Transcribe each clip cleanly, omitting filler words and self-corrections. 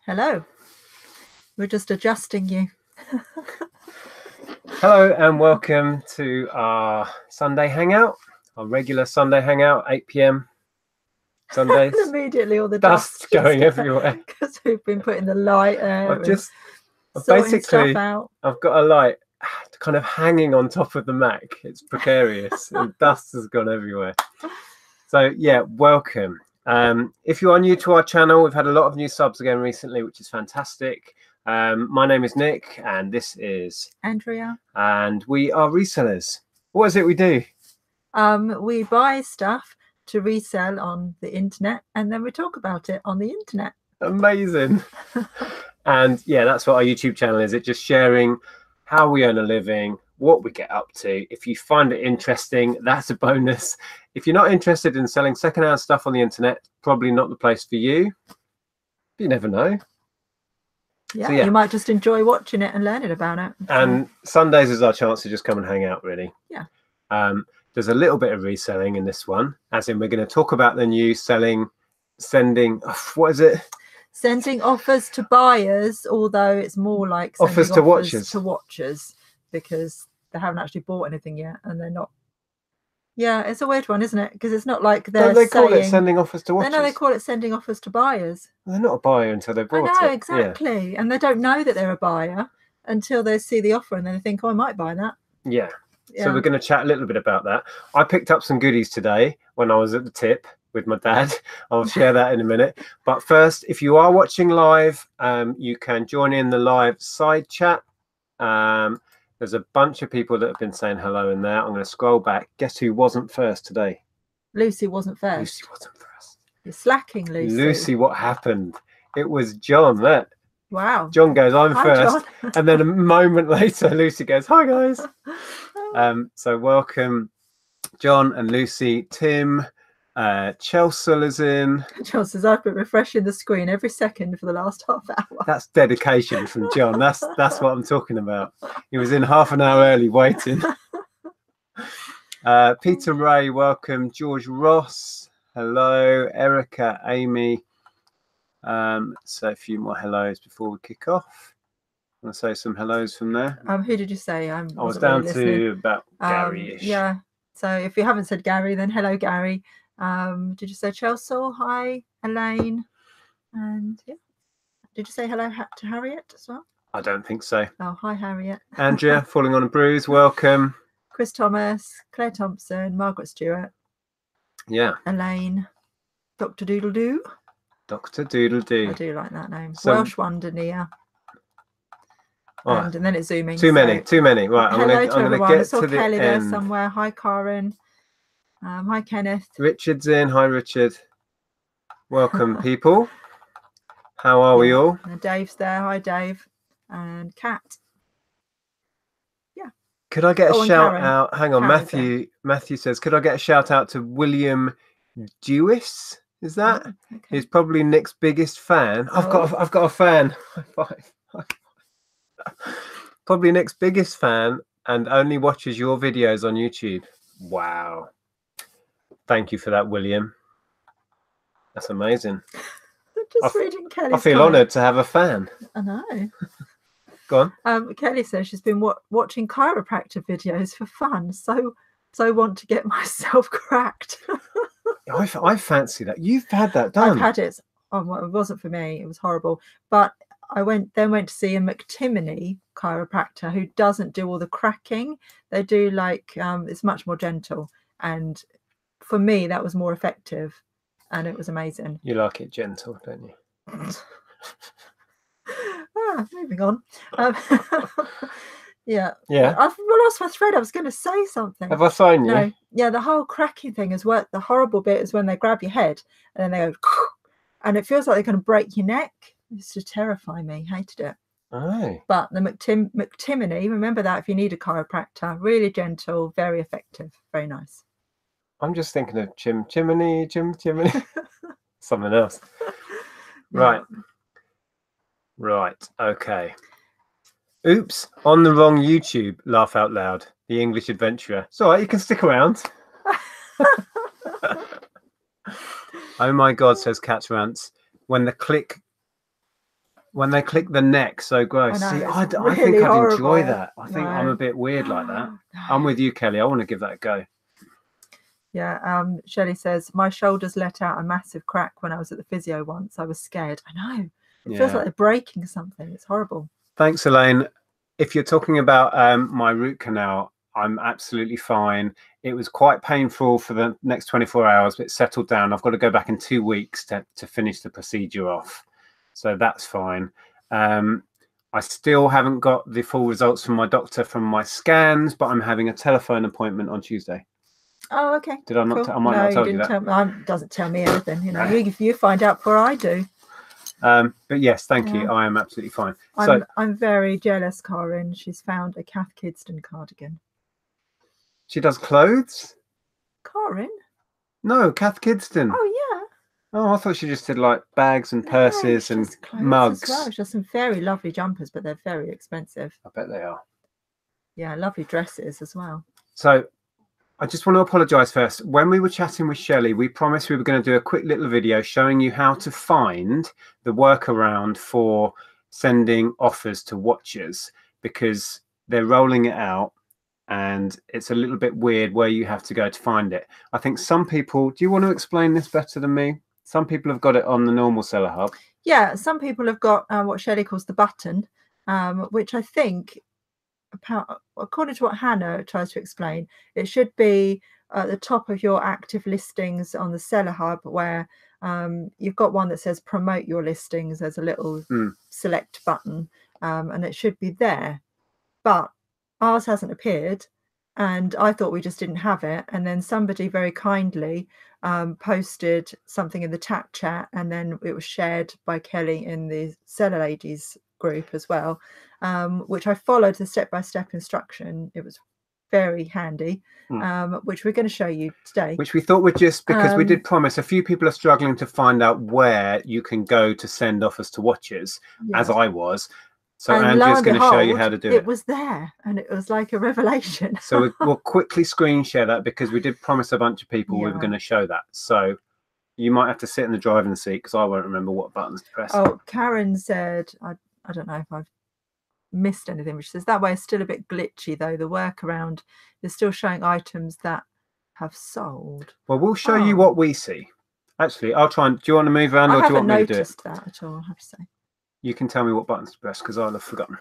Hello. We're just adjusting you. Hello and welcome to our Sunday hangout, our regular Sunday hangout, 8 p.m. Sundays. And immediately all the Dust dust going everywhere because we've been putting the light there. I've got a light kind of hanging on top of the Mac. It's precarious and dust has gone everywhere. So yeah, welcome. If you are new to our channel, we've had a lot of new subs again recently, which is fantastic. My name is Nick and this is Andrea, and we are resellers. What is it we do? We buy stuff to resell on the internet and then we talk about it on the internet. Amazing. And yeah, that's what our YouTube channel is. It's just sharing how we earn a living, what we get up to. If you find it interesting, that's a bonus. If you're not interested in selling secondhand stuff on the internet, probably not the place for you. You never know. Yeah, so, yeah, you might just enjoy watching it and learning about it. And Sundays is our chance to just come and hang out, really. Yeah. There's a little bit of reselling in this one, as in we're going to talk about the new sending, what is it? Sending offers to buyers, although it's more like offers to watchers because they haven't actually bought anything yet and they're not. Yeah, it's a weird one, isn't it? Because it's not like they're call it sending offers to watchers? No, they call it sending offers to buyers. Well, they're not a buyer until they've bought it. No, exactly. Yeah. And they don't know that they're a buyer until they see the offer and then they think, oh, I might buy that. Yeah. So we're going to chat a little bit about that. I picked up some goodies today when I was at the tip with my dad. I'll share that in a minute. But first, if you are watching live, you can join in the live side chat. There's a bunch of people that have been saying hello in there. I'm going to scroll back. Guess who wasn't first today? Lucy wasn't first. Lucy wasn't first. You're slacking, Lucy. Lucy, what happened? It was John. That. Wow. John goes, I'm Hi, first. And then a moment later, Lucy goes, hi, guys. So welcome, John and Lucy. Tim, Chelsea is in. Chelsea's, I've been refreshing the screen every second for the last half hour. That's dedication from John. That's what I'm talking about. He was in half an hour early waiting. Peter Ray, welcome. George Ross, hello. Erica, Amy. So a few more hellos before we kick off. I want to say some hellos from there. Who did you say? I was down to about Gary-ish. Yeah. So if you haven't said Gary, then hello, Gary. Did you say Chelsea? Hi, Elaine. And yeah. Did you say hello to Harriet as well? I don't think so. Oh, hi, Harriet. Andrea, falling on a bruise. Welcome. Chris Thomas, Claire Thompson, Margaret Stewart. Yeah. Elaine. Dr. Doodle-Doo. Dr. Doodle-Doo. I do like that name. So, Welsh Wonder Nia. Right. And then it's zooming. Too many. Right. Hello to everyone. I saw to the Kelly end. there somewhere. Hi, Karen. Hi, Kenneth. Richard's in. Hi, Richard. Welcome, people. How are we all? And Dave's there. Hi, Dave. And Kat. Yeah. Could I get a shout Karen. out? Hang on, Karen Matthew says, could I get a shout out to William Dewis? Is that? Oh, okay. He's probably Nick's biggest fan. I've got a fan. Probably Nick's biggest fan and only watches your videos on YouTube. Wow. Thank you for that, William. That's amazing. Just reading Kelly's I feel honoured to have a fan. I know. Go on. Kelly says she's been watching chiropractor videos for fun. So want to get myself cracked. I fancy that. You've had that done. I've had it. Oh, well, it wasn't for me. It was horrible. But I went to see a McTimony chiropractor who doesn't do all the cracking. They do like it's much more gentle, and for me that was more effective, and it was amazing. You like it gentle, don't you? Moving on. Yeah. I've lost my thread. I was going to say something. Have I phoned you? No. Yeah, the whole cracking thing has worked. The horrible bit is when they grab your head and then they go, and it feels like they're going to break your neck. It used to terrify me. Hated it. Oh. But the McTimony, remember that if you need a chiropractor, really gentle, very effective, very nice. I'm just thinking of chimney, something else. Yeah. Right. Okay. Oops, on the wrong YouTube. Laugh out loud. The English Adventurer. It's all right. You can stick around. Oh my God, says Cat's Rants. When the click When they click the neck so gross. I know, See, it's I think really I'd enjoy horrible. that. I think I'm No. a bit weird like that. No. I'm with you, Kelly. I want to give that a go. Yeah, Shelley says, my shoulders let out a massive crack when I was at the physio once. I was scared. I know. It feels like they're breaking something. It's horrible. Thanks, Elaine. If you're talking about my root canal, I'm absolutely fine. It was quite painful for the next 24 hours, but it settled down. I've got to go back in 2 weeks to finish the procedure off. So that's fine. I still haven't got the full results from my doctor from my scans, but I'm having a telephone appointment on Tuesday. Oh, okay. Did I not? Cool. I might not have told you that. Tell me, doesn't tell me anything. You know, you find out before I do. But yes, thank you. I am absolutely fine. I'm very jealous, Corinne. She's found a Kath Kidston cardigan. She does clothes? Corinne? No, Kath Kidston. Oh yeah. Oh, I thought she just did like bags and purses and mugs. As well. She does some very lovely jumpers, but they're very expensive. I bet they are. Yeah, lovely dresses as well. So I just want to apologise first. When we were chatting with Shelley, we promised we were going to do a quick little video showing you how to find the workaround for sending offers to watchers, because they're rolling it out and it's a little bit weird where you have to go to find it. I think some people, do you want to explain this better than me? Some people have got it on the normal Seller Hub. Yeah, some people have got what Shelley calls the button, which I think, according to what Hannah tries to explain, it should be at the top of your active listings on the Seller Hub, where you've got one that says promote your listings. There's a little select button, and it should be there, but ours hasn't appeared, and I thought we just didn't have it. And then somebody very kindly posted something in the tap chat, and then it was shared by Kelly in the Seller Ladies group as well, which I followed the step-by-step instruction. It was very handy, which we're going to show you today. Which we thought would just, because we did promise, a few people are struggling to find out where you can go to send offers to watchers, as I was. So Andrea's going to show you how to do it. It was there, and it was like a revelation. So we'll quickly screen share that, because we did promise a bunch of people we were going to show that. So you might have to sit in the driving seat, because I won't remember what buttons to press. Oh, Karen said, I don't know if I've missed anything, which says that way is still a bit glitchy, though. The workaround is still showing items that have sold. Well, we'll show you what we see. Actually, I'll try and, do you want to move around, or do you want me to do it? I haven't noticed that at all, I have to say. You can tell me what buttons to press, because I'll have forgotten.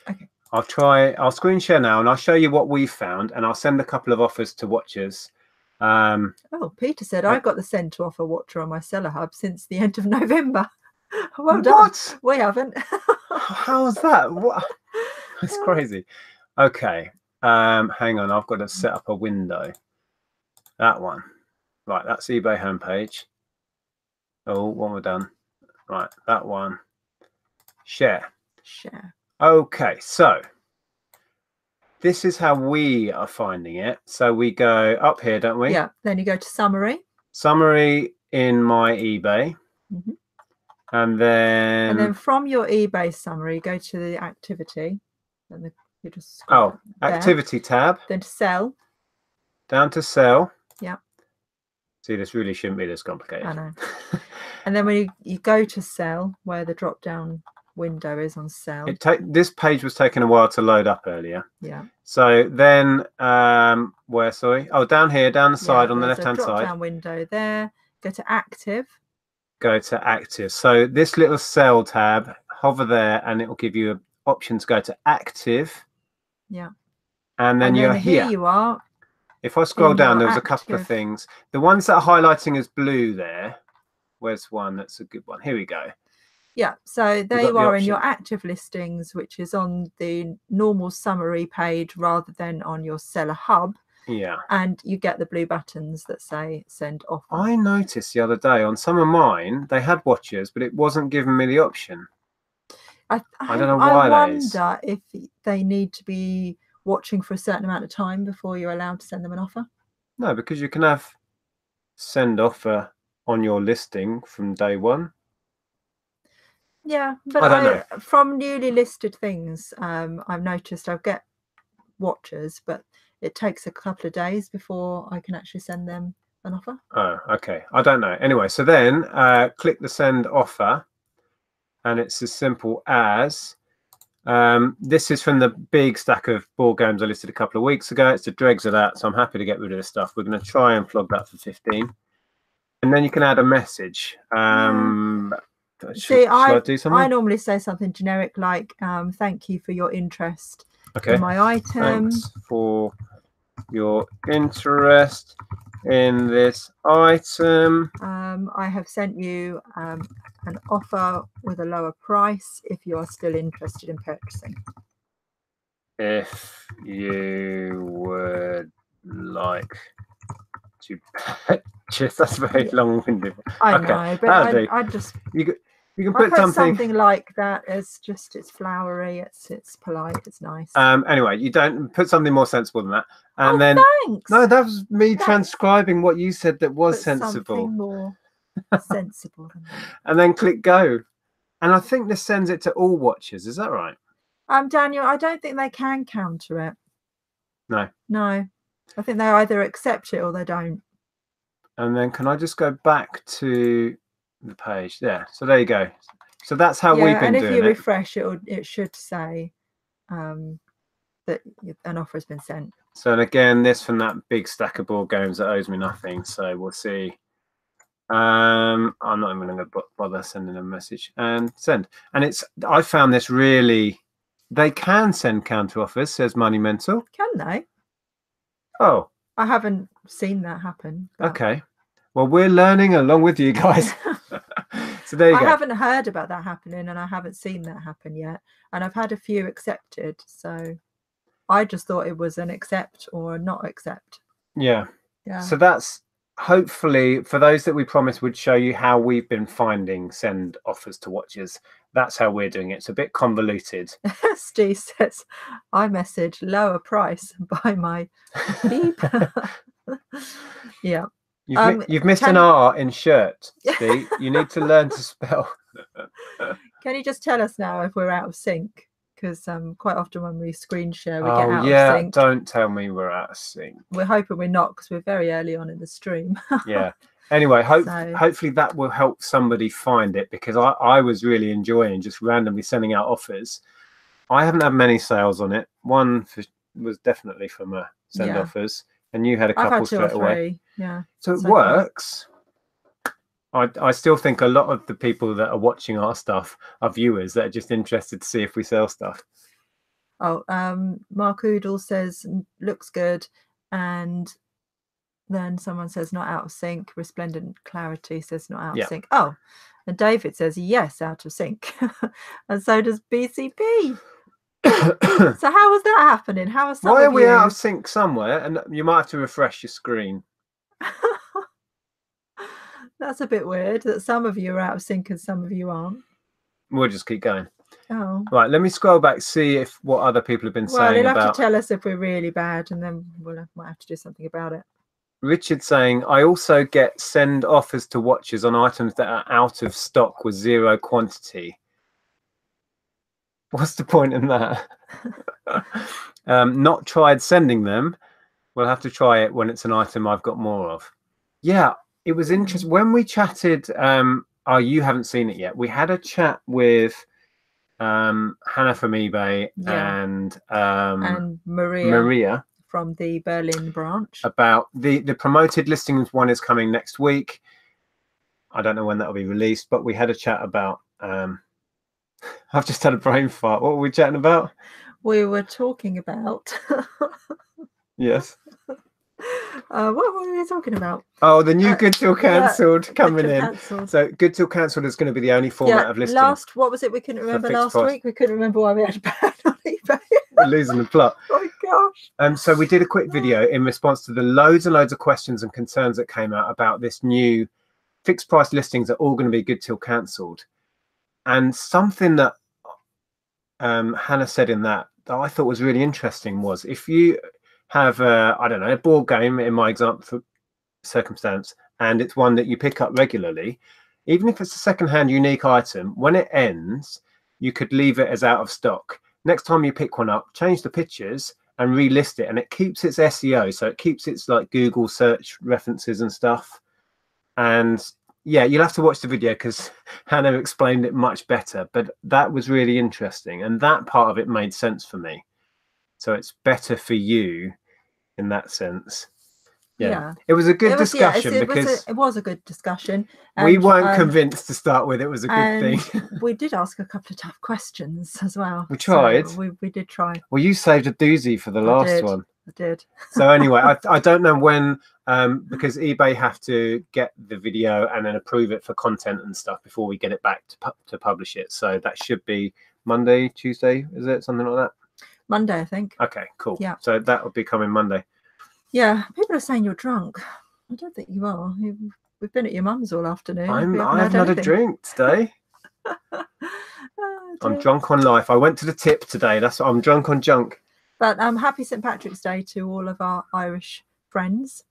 Okay. I'll screen share now, and I'll show you what we've found, and I'll send a couple of offers to watchers. Oh, Peter said, I've got the send to offer watcher on my Seller Hub since the end of November. Well done. What? We haven't. How's that? What? That's crazy. Okay. Hang on. I've got to set up a window. That one. Right. That's eBay homepage. Oh, one we're done. Right. That one. Share. Okay. So this is how we are finding it. So we go up here, don't we? Yeah. Then you go to summary. Summary in my eBay. And then from your eBay summary, go to the activity. And you just activity tab. Then to sell. Down to sell. Yeah. See, this really shouldn't be this complicated. I know. And then when you go to sell, where the drop down window is on sell. This page was taking a while to load up earlier. Yeah. So then where, sorry? Oh, down here, down the side on the left hand side. Drop down window there. Go to active. Go to active. So this little cell tab, hover there, and it will give you an option to go to active. Yeah. And then you're here. Here you are. If I scroll down, there was a couple of things. The ones that are highlighting as blue there. Where's one that's a good one? Here we go. Yeah. So there you are in your active listings, which is on the normal summary page rather than on your Seller Hub. Yeah. And you get the blue buttons that say send offer. I noticed the other day on some of mine, they had watchers, but it wasn't giving me the option. I don't know why that is. I wonder if they need to be watching for a certain amount of time before you're allowed to send them an offer. No, because you can have send offer on your listing from day one. Yeah, but I don't know. From newly listed things, I've noticed I'll get watchers, but it takes a couple of days before I can actually send them an offer. Oh, okay. I don't know. Anyway, so then click the send offer, and it's as simple as this is from the big stack of board games I listed a couple of weeks ago. It's the dregs of that, so I'm happy to get rid of this stuff. We're going to try and flog that for 15, and then you can add a message. Should I do something? I normally say something generic like, thank you for your interest okay. in my item. Thanks for your interest in this item. I have sent you an offer with a lower price if you are still interested in purchasing. If you would like to purchase, that's very long-winded. I know, but I just you can put something like that. It's flowery, it's polite, it's nice. Anyway, you don't put something more sensible than that, and then thanks. No, that was me transcribing what you said that was sensible. Something more sensible than that. And then click go, and I think this sends it to all watchers. Is that right? Daniel, I don't think they can counter it. No. I think they either accept it or they don't. And then can I just go back to the page? Yeah. So there you go. So that's how we've been doing it. And if you refresh it should say that an offer has been sent. So and again, this from that big stack of board games that owes me nothing. So we'll see. I'm not even going to bother sending a message and send. And I found this really. They can send counter offers, says Money Mental. Can they? Oh. I haven't seen that happen. But... Okay. Well, we're learning along with you guys. So there you go. I haven't heard about that happening and I haven't seen that happen yet. And I've had a few accepted. So I just thought it was an accept or a not accept. Yeah. So that's hopefully for those that we promised would show you how we've been finding send offers to watchers. That's how we're doing it. It's a bit convoluted. Steve says, I message lower price by my beep. Yeah. You've missed an R in shirt, Steve. You need to learn to spell. Can you just tell us now if we're out of sync? Because quite often when we screen share, we get out of sync. Don't tell me we're out of sync. We're hoping we're not because we're very early on in the stream. Yeah. Anyway, hopefully that will help somebody find it, because I was really enjoying just randomly sending out offers. I haven't had many sales on it. One was definitely from a send offers, and you had a couple straight away. Yeah. So it works. I still think a lot of the people that are watching our stuff are viewers that are just interested to see if we sell stuff. Oh, Mark Oodle says looks good, and then someone says not out of sync. Resplendent Clarity says not out of sync. Oh, and David says yes, out of sync, and so does BCP. So how was that happening? How was why are we out of sync somewhere? And you might have to refresh your screen. That's a bit weird that some of you are out of sync and some of you aren't. We'll just keep going. Oh. Right, let me scroll back, see what other people have been saying you'll about... have to tell us if we're really bad, and then might have to do something about it. Richard saying, I also get send offers to watchers on items that are out of stock with zero quantity. What's the point in that? Not tried sending them. We'll have to try it when it's an item I've got more of. Yeah. It was interesting when we chatted. You haven't seen it yet. We had a chat with Hannah from eBay and Maria from the Berlin branch about the promoted listings. One is coming next week. I don't know when that'll be released, but we had a chat about. I've just had a brain fart. What were we chatting about? We were talking about. Yes. What were we talking about? Oh, the new Good Till Cancelled coming in. So Good Till Cancelled is going to be the only format of listing. What was it we couldn't remember last week? We couldn't remember why we had a ban on eBay. We're losing the plot. Oh my gosh. So we did a quick video in response to the loads and loads of questions and concerns that came out about this new fixed price listings are all going to be Good Till Cancelled. And something that Hannah said in that I thought was really interesting was if you have a board game in my example circumstance, and it's one that you pick up regularly, even if it's a second-hand unique item, when it ends you could leave it as out of stock. Next time you pick one up, change the pictures and relist it, and it keeps its SEO, so it keeps its like Google search references and stuff. And yeah, you'll have to watch the video because Hannah explained it much better. But that was really interesting, and that part of it made sense for me. So it's better for you in that sense. Yeah. It was a good discussion because it was a good discussion. We weren't convinced to start with it was a good thing. We did ask a couple of tough questions as well. We tried. So we did try. Well, you saved a doozy for the last one. I did. So anyway, I don't know when, because eBay have to get the video and then approve it for content and stuff before we get it back to publish it. So that should be Monday, Tuesday, is it? Something like that? Monday, I think. Okay, cool. Yeah. So that will be coming Monday. Yeah, people are saying you're drunk. I don't think you are. We've been at your mum's all afternoon. I haven't had a drink today. I'm drunk on life. I went to the tip today. That's what I'm drunk on junk. But happy St. Patrick's Day to all of our Irish friends,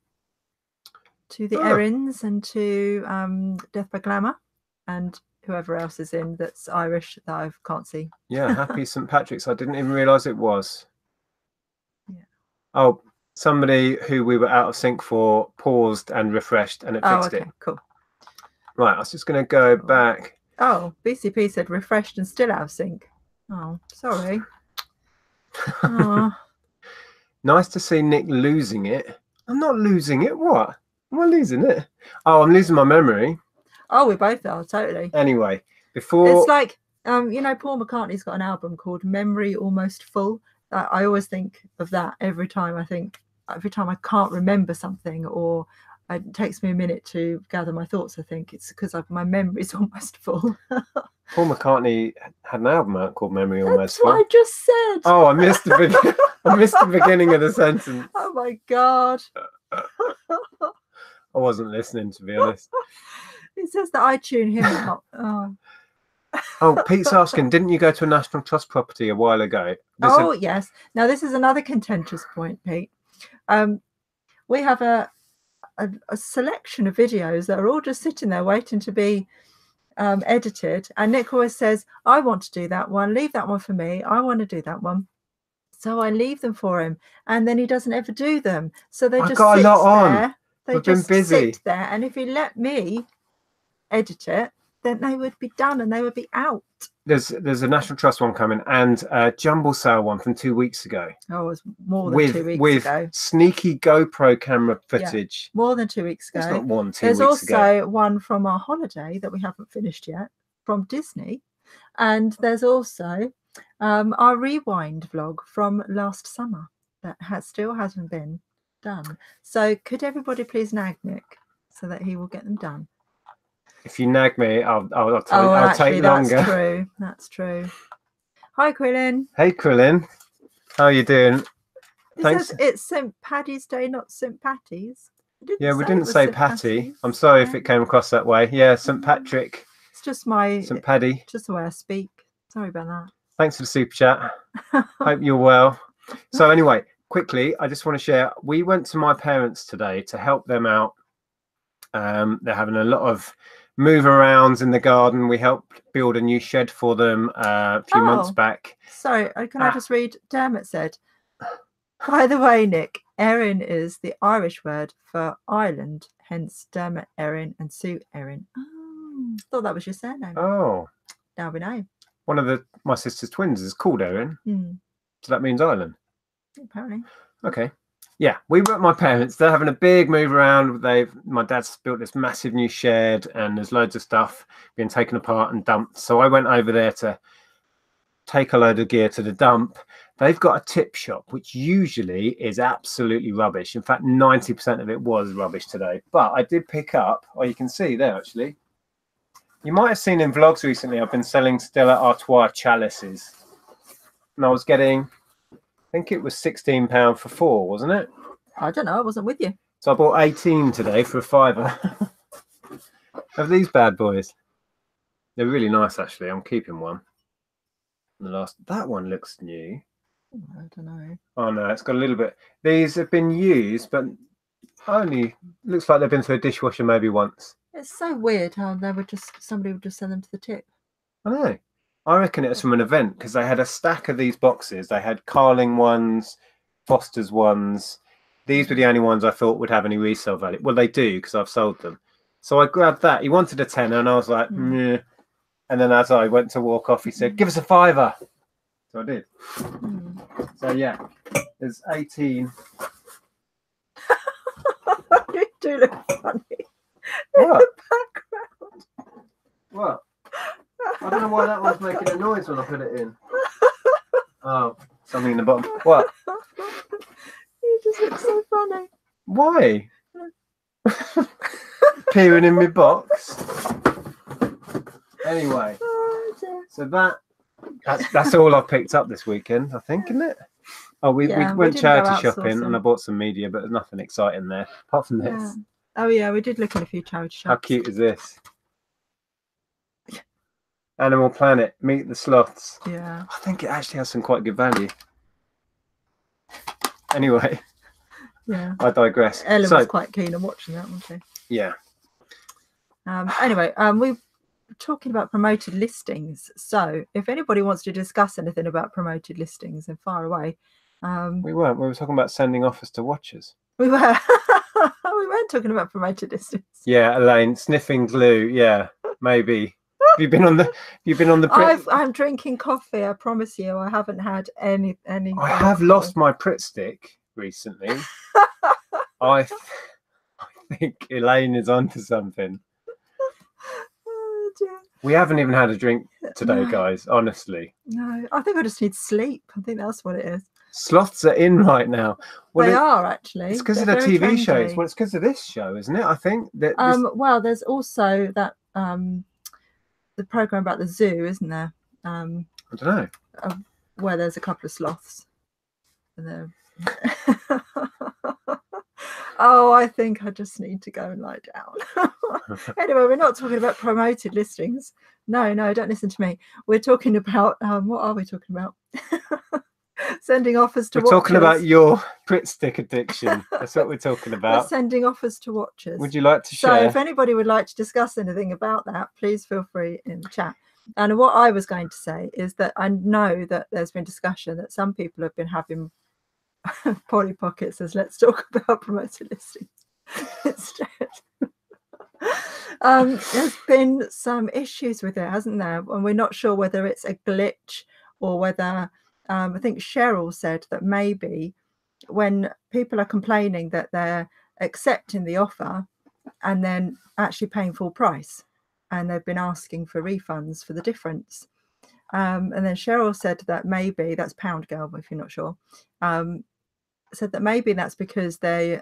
to the Erins and to Death by Glamour and whoever else is in that's Irish that I can't see. Yeah, happy St. Patrick's. I didn't even realise it was. Yeah. Oh, somebody who we were out of sync for paused and refreshed and it fixed it. Cool. Right, I was just going to go back. Oh, BCP said refreshed and still out of sync. Oh, sorry. Nice to see Nick losing it. I'm not losing it. What? Am I losing it? Oh, I'm losing my memory. Oh, we both are, totally. Anyway, before... It's like, you know, Paul McCartney's got an album called Memory Almost Full. I always think of that every time I can't remember something or it takes me a minute to gather my thoughts. I think it's because my memory's almost full. Paul McCartney had an album out called Memory Almost Full. That's what I just said. Oh, I missed the beginning. I missed the beginning of the sentence. Oh my God. I wasn't listening, to be honest. It says that I tune him out. Oh, Pete's asking, didn't you go to a National Trust property a while ago? Yes. Now, this is another contentious point, Pete. We have a selection of videos that are all just sitting there waiting to be edited. And Nick always says, I want to do that one. Leave that one for me. I want to do that one. So I leave them for him. And then he doesn't ever do them. So they just sit there. They just sit there. And if he let me edit it, then they would be done and they would be out. There's a National Trust one coming and a jumble sale one from 2 weeks ago. Oh, it was more than 2 weeks ago. With sneaky GoPro camera footage. Yeah, more than 2 weeks ago. It's not 2 weeks ago. There's also one from our holiday that we haven't finished yet from Disney. And there's also our rewind vlog from last summer that still hasn't been done. So could everybody please nag Nick so that he will get them done? If you nag me, I'll take longer. That's true. Hi, Quillen. Hey, Quillen. How are you doing? Thanks. It's St. Paddy's Day, not St. Patty's. We didn't say Patty. I'm sorry if it came across that way. Yeah, St. Patrick. It's just St. Paddy. Just the way I speak. Sorry about that. Thanks for the super chat. Hope you're well. So anyway, quickly, I just want to share. We went to my parents today to help them out. They're having a lot of move arounds in the garden. We helped build a new shed for them a few months back. Sorry, can I just read? Dermot said, by the way, Nick, Erin is the Irish word for island, hence Dermot Erin and Sue Erin. Oh, thought that was your surname. Oh. Now we know. One of my sister's twins is called Erin. So that means island. Apparently. Okay. Yeah, we were at my parents. They're having a big move around. My dad's built this massive new shed and there's loads of stuff being taken apart and dumped. So I went over there to take a load of gear to the dump. They've got a tip shop, which usually is absolutely rubbish. In fact, 90% of it was rubbish today. But I did pick up, you can see there actually. You might have seen in vlogs recently, I've been selling Stella Artois chalices. And I was getting... I think it was £16 for 4, wasn't it? I don't know. I wasn't with you. So I bought 18 today for a £5. Of these bad boys. They're really nice, actually. I'm keeping one. That one looks new. I don't know. Oh no, it's got a little bit. These have been used, but only looks like they've been through a dishwasher maybe once. It's so weird how somebody would just send them to the tip. I know. I reckon it was from an event because they had a stack of these boxes. They had Carling ones, Foster's ones. These were the only ones I thought would have any resale value. Well, they do because I've sold them. So I grabbed that. He wanted a tenner, and I was like, "Meh." And then as I went to walk off, he said, "Give us a fiver." So I did. So yeah, there's 18. You do look funny. What? In the background. What? I don't know why that one's making a noise when I put it in. Oh, something in the bottom. What? You just look so funny. Why? Peering in my box. Anyway, so that's all I've picked up this weekend, I think, isn't it? Oh, we went charity shopping and I bought some media, but there's nothing exciting there apart from this. Oh yeah, we did look in a few charity shops. How cute is this? Animal Planet, Meet the Sloths. Yeah. I think it actually has some quite good value. Anyway. Yeah. I digress. Ellen was quite keen on watching that, wasn't she? Yeah. Anyway, we were talking about promoted listings. So if anybody wants to discuss anything about promoted listings, then fire away. We weren't. We were talking about sending offers to watchers. We were. We weren't talking about promoted listings. Yeah, Elaine, sniffing glue. Yeah, maybe. Have you been on the? I'm drinking coffee. I promise you, I haven't had any. I have lost my Pritt stick recently. I think Elaine is onto something. Oh, dear. We haven't even had a drink today, guys. Honestly. No, I think I just need sleep. I think that's what it is. Sloths are in right now. Well, they are actually. It's because of the TV shows. Well, it's because of this show, isn't it? I think. Well, there's also that the program about the zoo, isn't there? I don't know. Where there's a couple of sloths. And oh, I think I just need to go and lie down. Anyway, we're not talking about promoted listings. No, don't listen to me. We're talking about what are we talking about? Sending offers to watchers. We're talking about your Pritt stick addiction. That's what we're talking about. We're sending offers to watchers. Would you like to share? So if anybody would like to discuss anything about that, please feel free in the chat. And what I was going to say is that I know that there's been discussion that some people have been having Polly Pocket says, let's talk about promoted listings instead. There's been some issues with it, hasn't there? And we're not sure whether it's a glitch or whether I think Cheryl said that maybe when people are complaining that they're accepting the offer and then actually paying full price, and they've been asking for refunds for the difference. And then Cheryl said that maybe that's Pound Girl, if you're not sure, said that maybe that's because the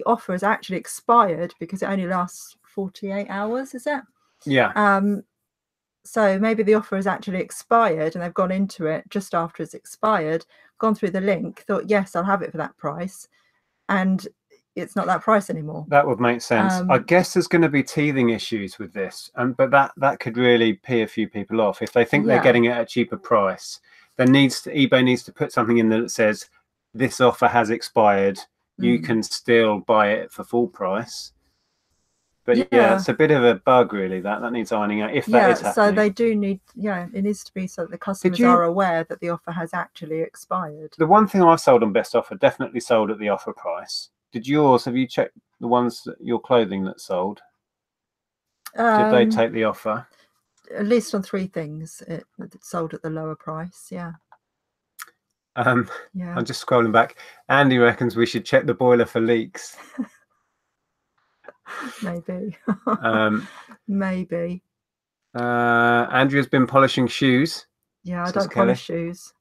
offer has actually expired because it only lasts 48 hours, is it? Yeah. So maybe the offer has actually expired and they've gone into it just after it's expired, gone through the link, thought, yes, I'll have it for that price. And it's not that price anymore. That would make sense. I guess there's going to be teething issues with this, but that could really pee a few people off if they think they're getting it at a cheaper price. eBay needs to put something in there that says this offer has expired. You can still buy it for full price. But yeah, it's a bit of a bug, really. That needs ironing out if that is happening. So they do need, it needs to be so that the customers are aware that the offer has actually expired. The one thing I sold on Best Offer definitely sold at the offer price. Have you checked the ones your clothing that sold? Did they take the offer? At least on 3 things, it sold at the lower price. Yeah. I'm just scrolling back. Andy reckons we should check the boiler for leaks. Maybe. Maybe. Andrea's been polishing shoes. Yeah, I don't polish shoes.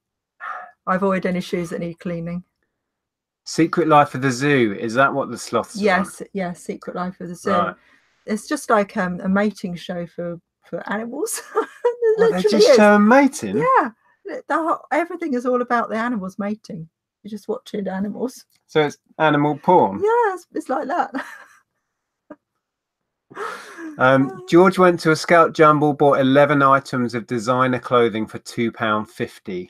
I avoid any shoes that need cleaning. Secret Life of the Zoo, is that what the sloths are? Yes, Secret Life of the Zoo. Right. It's just like a mating show for animals. They just show them mating? Yeah. Everything is all about the animals mating. You're just watching animals. So it's animal porn? Yeah, it's like that. George went to a Scout Jumble, bought 11 items of designer clothing for £2.50.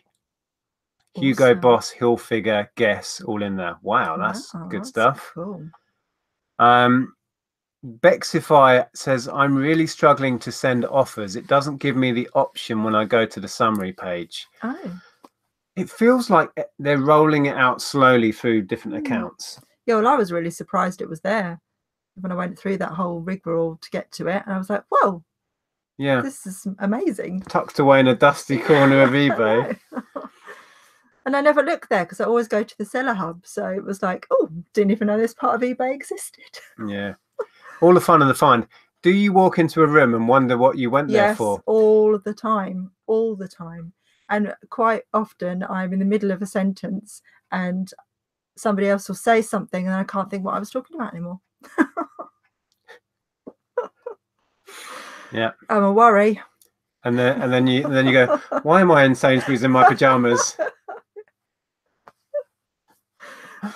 Hugo Boss, Hilfiger, Guess, all in there. Wow, that's good stuff. Cool. Bexify says, I'm really struggling to send offers. It doesn't give me the option when I go to the summary page. Oh. It feels like they're rolling it out slowly through different accounts. Yeah, well, I was really surprised it was there. when I went through that whole rigmarole to get to it, and I was like, whoa, Yeah. this is amazing. Tucked away in a dusty corner of eBay. And I never looked there because I always go to the seller hub. So it was like, oh, didn't even know this part of eBay existed. Yeah. All the fun and the find. Do you walk into a room and wonder what you went there for? Yes, all the time. All the time. And quite often I'm in the middle of a sentence and somebody else will say something and I can't think what I was talking about anymore. Yeah. I'm a worry. And then you go, why am I in Sainsbury's in my pajamas?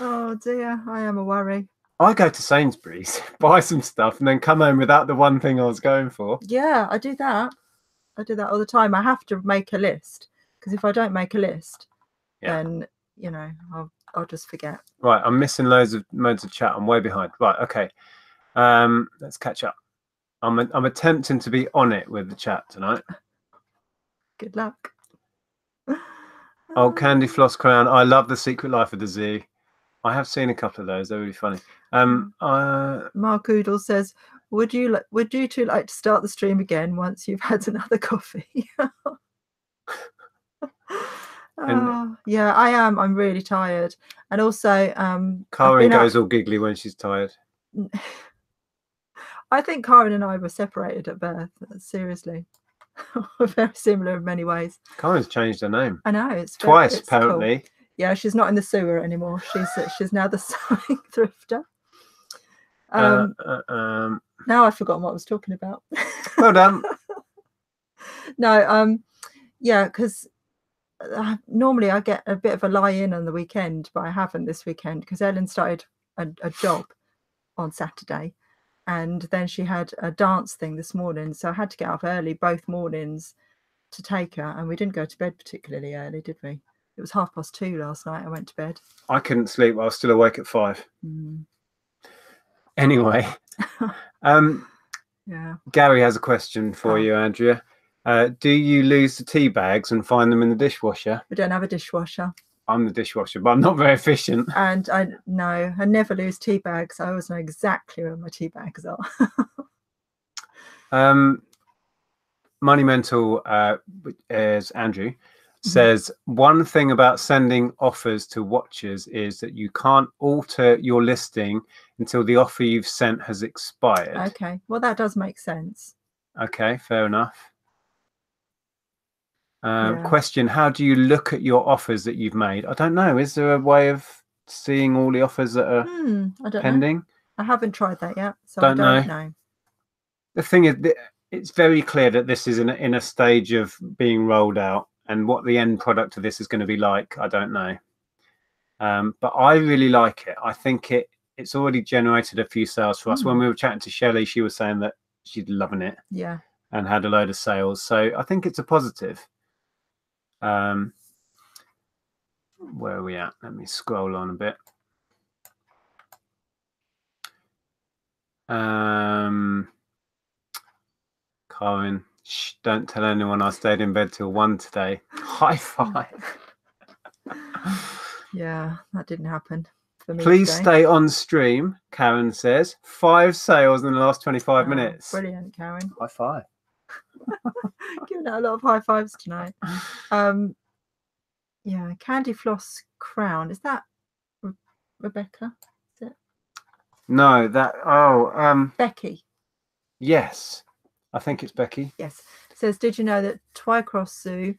Oh dear, I am a worry. I go to Sainsbury's, buy some stuff, and then come home without the one thing I was going for. Yeah, I do that. I do that all the time. I have to make a list because if I don't make a list, then you know I'll just forget. Right, I'm missing loads of modes of chat. I'm way behind. Right, okay. Let's catch up. I'm attempting to be on it with the chat tonight. Good luck. Oh, Candy Floss Crown. I love The Secret Life of the Z. I have seen a couple of those. They're really funny. Mark Oodle says, would you two like to start the stream again once you've had another coffee? Yeah, I am. I'm really tired. And also Karen goes all giggly when she's tired. I think Karen and I were separated at birth. Seriously. We're very similar in many ways. Karen's changed her name. I know. It's twice, apparently. Cool. Yeah, she's not in the sewer anymore. She's now the selling thrifter. Now I've forgotten what I was talking about. Well done. No, yeah, because normally I get a bit of a lie-in on the weekend, but I haven't this weekend because Ellen started a job on Saturday. And then she had a dance thing this morning. So I had to get up early both mornings to take her. And we didn't go to bed particularly early, did we? It was 2:30 last night. I went to bed. I couldn't sleep. I was still awake at 5. Anyway. Yeah. Gary has a question for you, Andrea. Do you lose the tea bags and find them in the dishwasher? We don't have a dishwasher. I'm the dishwasher, but I'm not very efficient. And I never lose tea bags. I always know exactly where my tea bags are. Money Mental is Andrew says one thing about sending offers to watchers is that you can't alter your listing until the offer you've sent has expired. Okay, well that does make sense. Okay, fair enough. Question, how do you look at your offers that you've made? I don't know. Is there a way of seeing all the offers that are I don't pending? Know. I haven't tried that yet, so I don't know. The thing is, it's very clear that this is in a stage of being rolled out, and what the end product of this is going to be like, I don't know. But I really like it. I think it's already generated a few sales for us. When we were chatting to Shelley, she was saying that she's loving it. Yeah. And had a load of sales. So I think it's a positive. Where are we at? Let me scroll on a bit. Karen, shh, don't tell anyone I stayed in bed till 1 today. High five. Yeah, that didn't happen for me. Please today. stay on stream, Karen says. 5 sales in the last 25 minutes. Brilliant, Karen. High five. Giving out a lot of high fives tonight. Yeah, Candy Floss Crown. Is that Rebecca? Is it? No, that Becky. Yes, I think it's Becky. Yes. It says, did you know that Twycross Zoo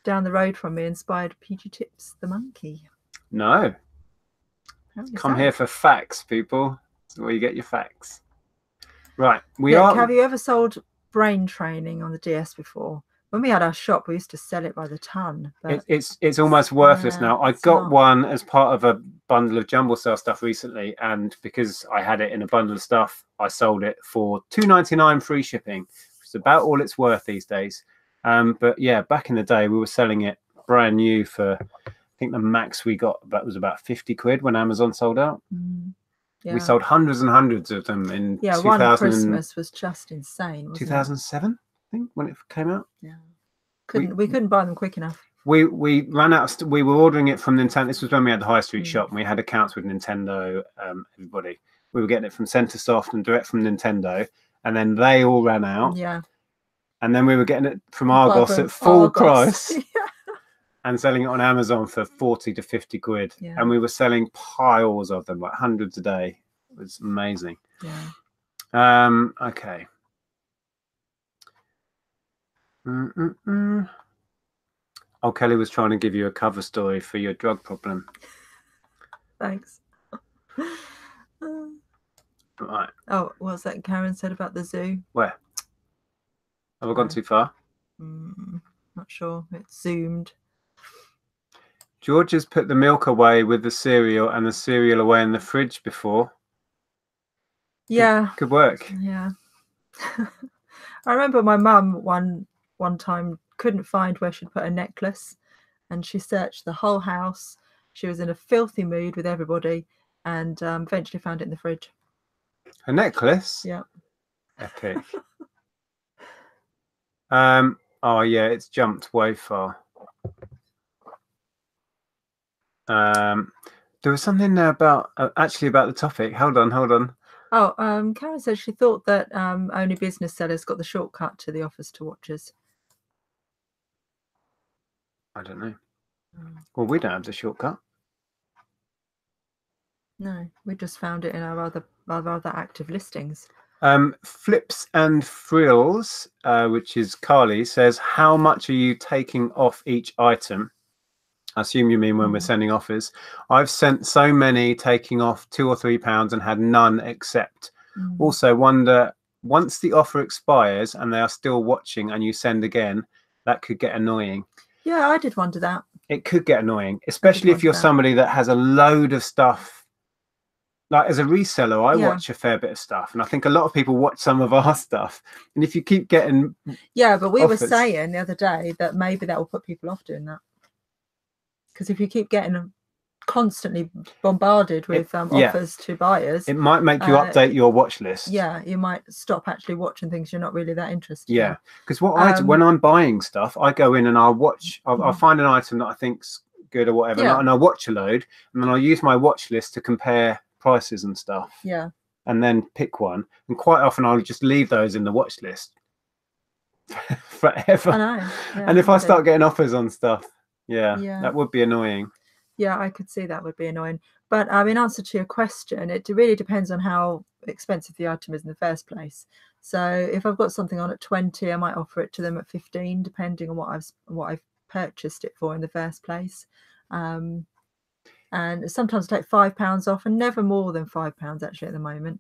down the road from me inspired PG Tips the monkey? No. Come here for facts, people. That's where you get your facts. Right. Have you ever sold brain training on the DS before? When we had our shop, we used to sell it by the ton. But it's almost worthless now. I got one as part of a bundle of jumble sale stuff recently, and because I had it in a bundle of stuff, I sold it for $2.99 free shipping, which is about all it's worth these days. But yeah, back in the day, we were selling it brand new for, I think the max we got that was about 50 quid when Amazon sold out. Yeah. We sold hundreds and hundreds of them in 2000. One Christmas was just insane. 2007. I think when it came out. Yeah, we couldn't buy them quick enough. We ran out. We were ordering it from Nintendo. This was when we had the high street shop, and we had accounts with Nintendo. Everybody, we were getting it from Centresoft and direct from Nintendo, and then they all ran out. Yeah. And then we were getting it from Argos at full price and selling it on Amazon for 40 to 50 quid. Yeah. And we were selling piles of them, like hundreds a day. It was amazing. Yeah. Okay. Oh, Kelly was trying to give you a cover story for your drug problem. Thanks. Right. Oh, what's that Karen said about the zoo? Where? Have I gone too far? Not sure. It's zoomed. George has put the milk away with the cereal and the cereal away in the fridge before. Yeah. Good work. Yeah. I remember my mum one time couldn't find where she'd put a necklace, and she searched the whole house. She was in a filthy mood with everybody, and eventually found it in the fridge. A necklace? Yeah. Epic. Oh yeah, it's jumped way far. There was something there about actually about the topic. Hold on. Oh, Karen said she thought that only business sellers got the shortcut to the offers to watchers. I don't know. Well, we don't have the shortcut. No, we just found it in our other active listings. Flips and Frills, which is Carly, says, how much are you taking off each item? I assume you mean when we're sending offers. I've sent so many taking off £2 or £3 and had none accept. Also wonder, once the offer expires and they are still watching and you send again, that could get annoying. Yeah, I did wonder that. It could get annoying, especially if you're somebody that has a load of stuff. Like as a reseller, I watch a fair bit of stuff, and I think a lot of people watch some of our stuff. And if you keep getting but we were saying the other day that maybe that will put people off doing that, because if you keep getting constantly bombarded with offers to buyers, it might make you update your watch list. Yeah, you might stop actually watching things you're not really that interested in. Yeah, because what I do when I'm buying stuff, I go in and I'll watch. I'll find an item that I think's good or whatever, and I'll watch a load, and then I'll use my watch list to compare prices and stuff, and then pick one. And quite often I'll just leave those in the watch list forever. I know. And if I start getting offers on stuff, that would be annoying. Yeah, I could see that would be annoying. But in answer to your question, it really depends on how expensive the item is in the first place. So if I've got something on at 20, I might offer it to them at 15, depending on what I've purchased it for in the first place. And sometimes I take £5 off, and never more than £5 actually at the moment.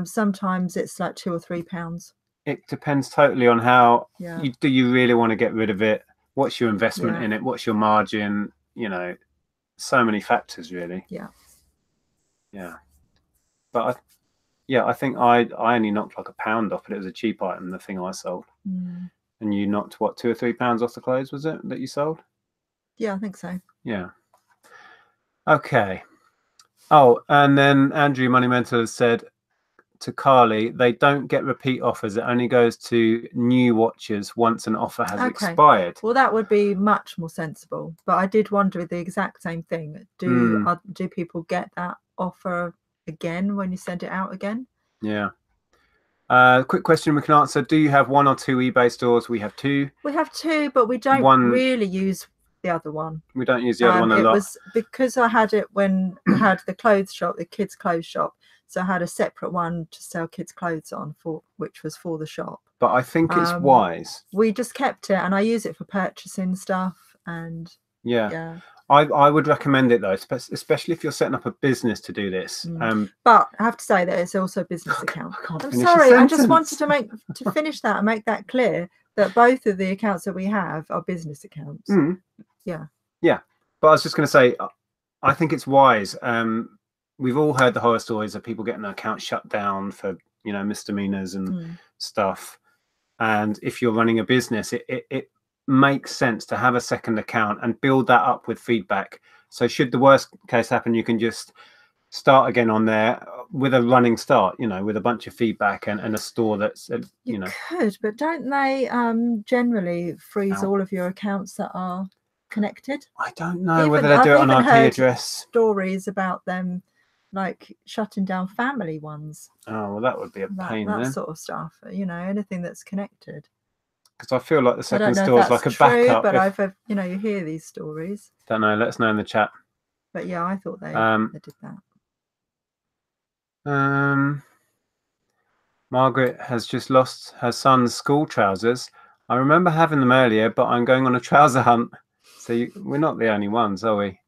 Sometimes it's like £2 or £3. It depends totally on how do you really want to get rid of it? What's your investment in it? What's your margin? You know, so many factors really. But I think I only knocked like £1 off, but it was a cheap item, the thing I sold. And you knocked what, £2 or £3 off the clothes, was it, that you sold? Yeah, I think so. Yeah. Okay. Oh, and then Andrew Moneymental has said to Carly, they don't get repeat offers. It only goes to new watchers once an offer has expired. Well, that would be much more sensible. But I did wonder the exact same thing. Do people get that offer again when you send it out again? Yeah. Quick question we can answer. Do you have 1 or 2 eBay stores? We have 2. We have 2, but we don't really use the other one. We don't use the other one a lot. It was because I had it when I had the clothes shop, the kids' clothes shop. So I had a separate one to sell kids' clothes on, which was for the shop. But I think it's wise. We just kept it, and I use it for purchasing stuff. And I would recommend it though, especially if you're setting up a business to do this. But I have to say that it's also a business account. I'm sorry, I just wanted to finish that and make that clear that both of the accounts that we have are business accounts. Yeah. But I was just going to say, I think it's wise. We've all heard the horror stories of people getting their account shut down for misdemeanors and stuff. And if you're running a business, it makes sense to have a second account and build that up with feedback. So should the worst case happen, you can just start again on there with a running start, with a bunch of feedback and a store that's you could, but don't they generally freeze all of your accounts that are connected? I don't know whether they do it on IP address. Stories about them like shutting down family ones. Oh, well, that would be a pain that then. sort of stuff, you know, anything that's connected. Because I feel like the I don't second know store if is that's like a true, backup. but I've you know, you hear these stories. Don't know. Let us know in the chat. But yeah, I thought they did that. Margaret has just lost her son's school trousers. I remember having them earlier, but I'm going on a trouser hunt. So we're not the only ones, are we?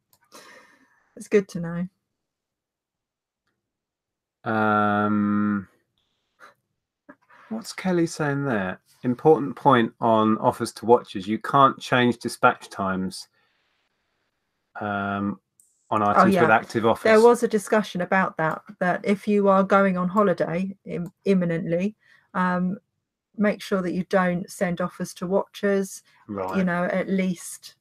It's good to know. What's Kelly saying there? Important point on offers to watchers. You can't change dispatch times on items with active offers. There was a discussion about that if you are going on holiday imminently, make sure that you don't send offers to watchers, you know, at least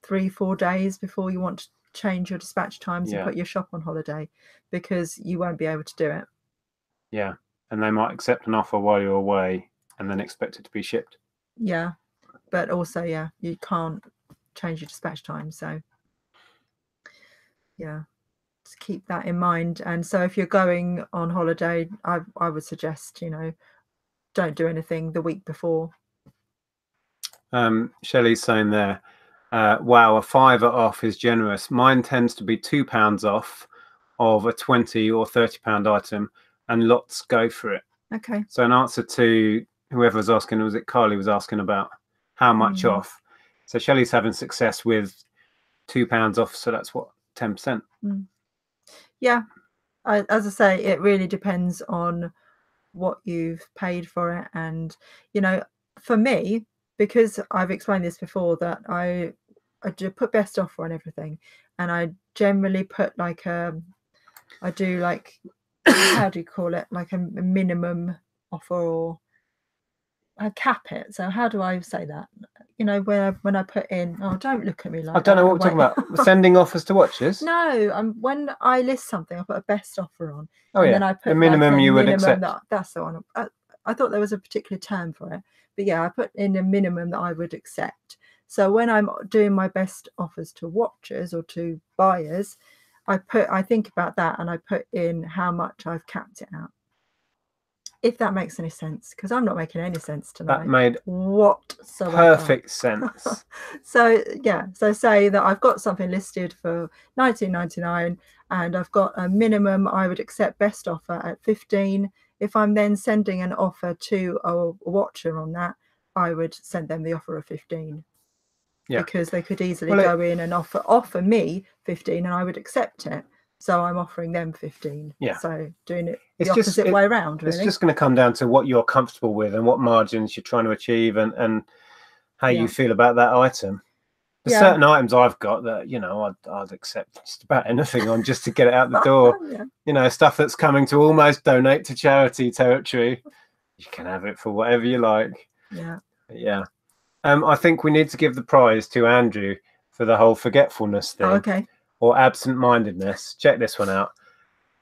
3-4 days before you want to change your dispatch times and put your shop on holiday, because you won't be able to do it. Yeah, and they might accept an offer while you're away and then expect it to be shipped. Yeah, but also, yeah, you can't change your dispatch time. So yeah, just keep that in mind. And so if you're going on holiday, I would suggest, you know, don't do anything the week before. Shelley's saying there, wow, a £5 off is generous. Mine tends to be £2 off of a £20 or £30 item, and lots go for it. Okay. So in answer to whoever was asking, was it Carly was asking about how much off? So Shelley's having success with £2 off, so that's what, 10%. Yeah, as I say, it really depends on what you've paid for it. And you know, for me, because I've explained this before, that I do put best offer on everything, and I generally put like I do like how do you call it, like a minimum offer, or I cap it. So how do I say that? You know, when I put in, oh, don't look at me like that. I don't know what we're talking about. Sending offers to watchers? No, when I list something, I put a best offer on. Oh, and yeah. then I put the minimum like you would accept. That's the one. I thought there was a particular term for it, but yeah, I put in a minimum that I would accept. So when I'm doing my best offers to watchers or to buyers, I think about that, and I put in how much I've capped it at. If that makes any sense, because I'm not making any sense tonight. That made whatsoever. Perfect sense. So yeah, so say that I've got something listed for £19.99, and I've got a minimum I would accept best offer at £15. If I'm then sending an offer to a watcher on that, I would send them the offer of £15. Yeah. Because they could easily go in and offer me £15, and I would accept it. So I'm offering them £15. Yeah. So doing it the opposite way around, really. It's just going to come down to what you're comfortable with and what margins you're trying to achieve, and how you feel about that item. There's certain items I've got that, you know, I'd accept just about anything on just to get it out the door. You know, stuff that's coming to almost donate to charity territory. You can have it for whatever you like. Yeah. Yeah. I think we need to give the prize to Andrew for the whole forgetfulness thing. Oh, okay. Or absent-mindedness. Check this one out.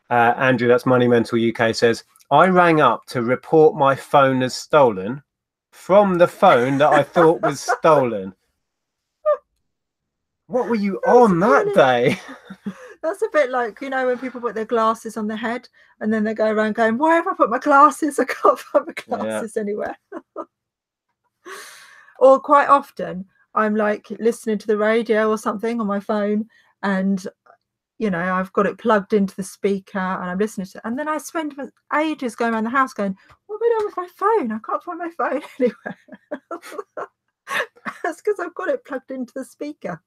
Andrew, that's Money Mental UK, says, I rang up to report my phone as stolen from the phone that I thought was stolen. What were you on that day? That's a bit like, you know, when people put their glasses on their head and then they go around going, why have I put my glasses? I can't find my glasses anywhere. Or quite often I'm like listening to the radio or something on my phone, and you know, I've got it plugged into the speaker and I'm listening to it, and then I spend ages going around the house going, what have I done with my phone? I can't find my phone anywhere. That's because I've got it plugged into the speaker.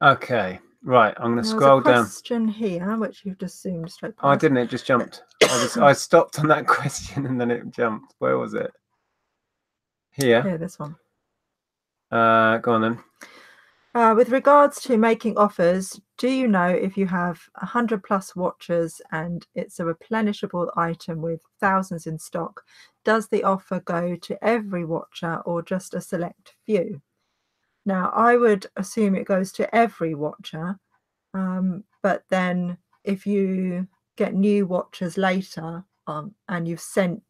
Okay, right. I'm going to scroll down. Question here, which you've just zoomed straight past. I didn't. It just jumped. I stopped on that question and then it jumped. Where was it? Here. Here, this one. Go on then. With regards to making offers, do you know if you have 100+ watchers and it's a replenishable item with thousands in stock, does the offer go to every watcher or just a select few? Now, I would assume it goes to every watcher, but then if you get new watchers later and you've sent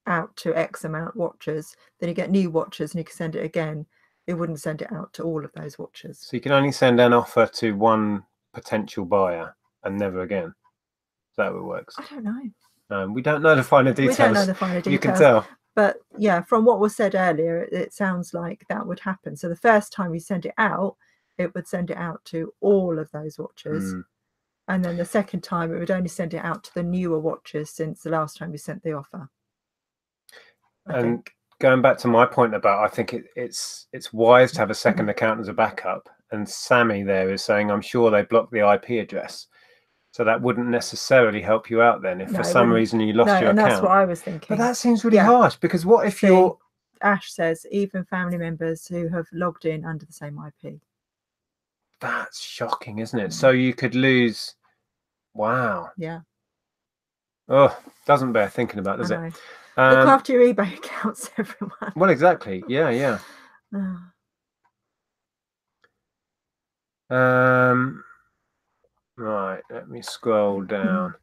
out to X amount watchers, then you get new watchers and you can send it again. it wouldn't send it out to all of those watches. So you can only send an offer to one potential buyer and never again. Is that how it works? I don't know. We don't know the finer details. We don't know the finer details. You can tell. But yeah, from what was said earlier, it sounds like that would happen. So the first time you send it out, it would send it out to all of those watches. And then the second time, it would only send it out to the newer watches since the last time you sent the offer. I think. Going back to my point about, I think it's wise to have a second account as a backup. And Sammy there is saying, I'm sure they blocked the IP address. So that wouldn't necessarily help you out then if for some reason you lost your account. That's what I was thinking. But that seems really harsh, because what if you're... Ash says, even family members who have logged in under the same IP. That's shocking, isn't it? So you could lose... Wow. Yeah. Oh, doesn't bear thinking about, does it? Look after your eBay accounts, everyone. Well, exactly. Yeah. Right, let me scroll down.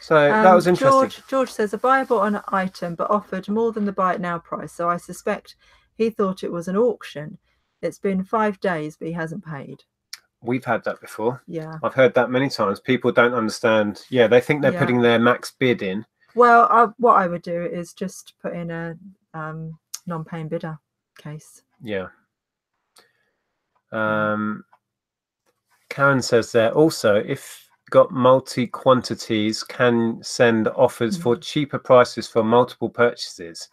So that was interesting. George says a buyer bought an item but offered more than the buy it now price, so I suspect he thought it was an auction. It's been 5 days, but he hasn't paid. We've had that before. Yeah, I've heard that many times. People don't understand. Yeah, they think they're putting their max bid in. Well, what I would do is just put in a non-paying bidder case. Yeah. Karen says there also, if got multi quantities, can send offers for cheaper prices for multiple purchases.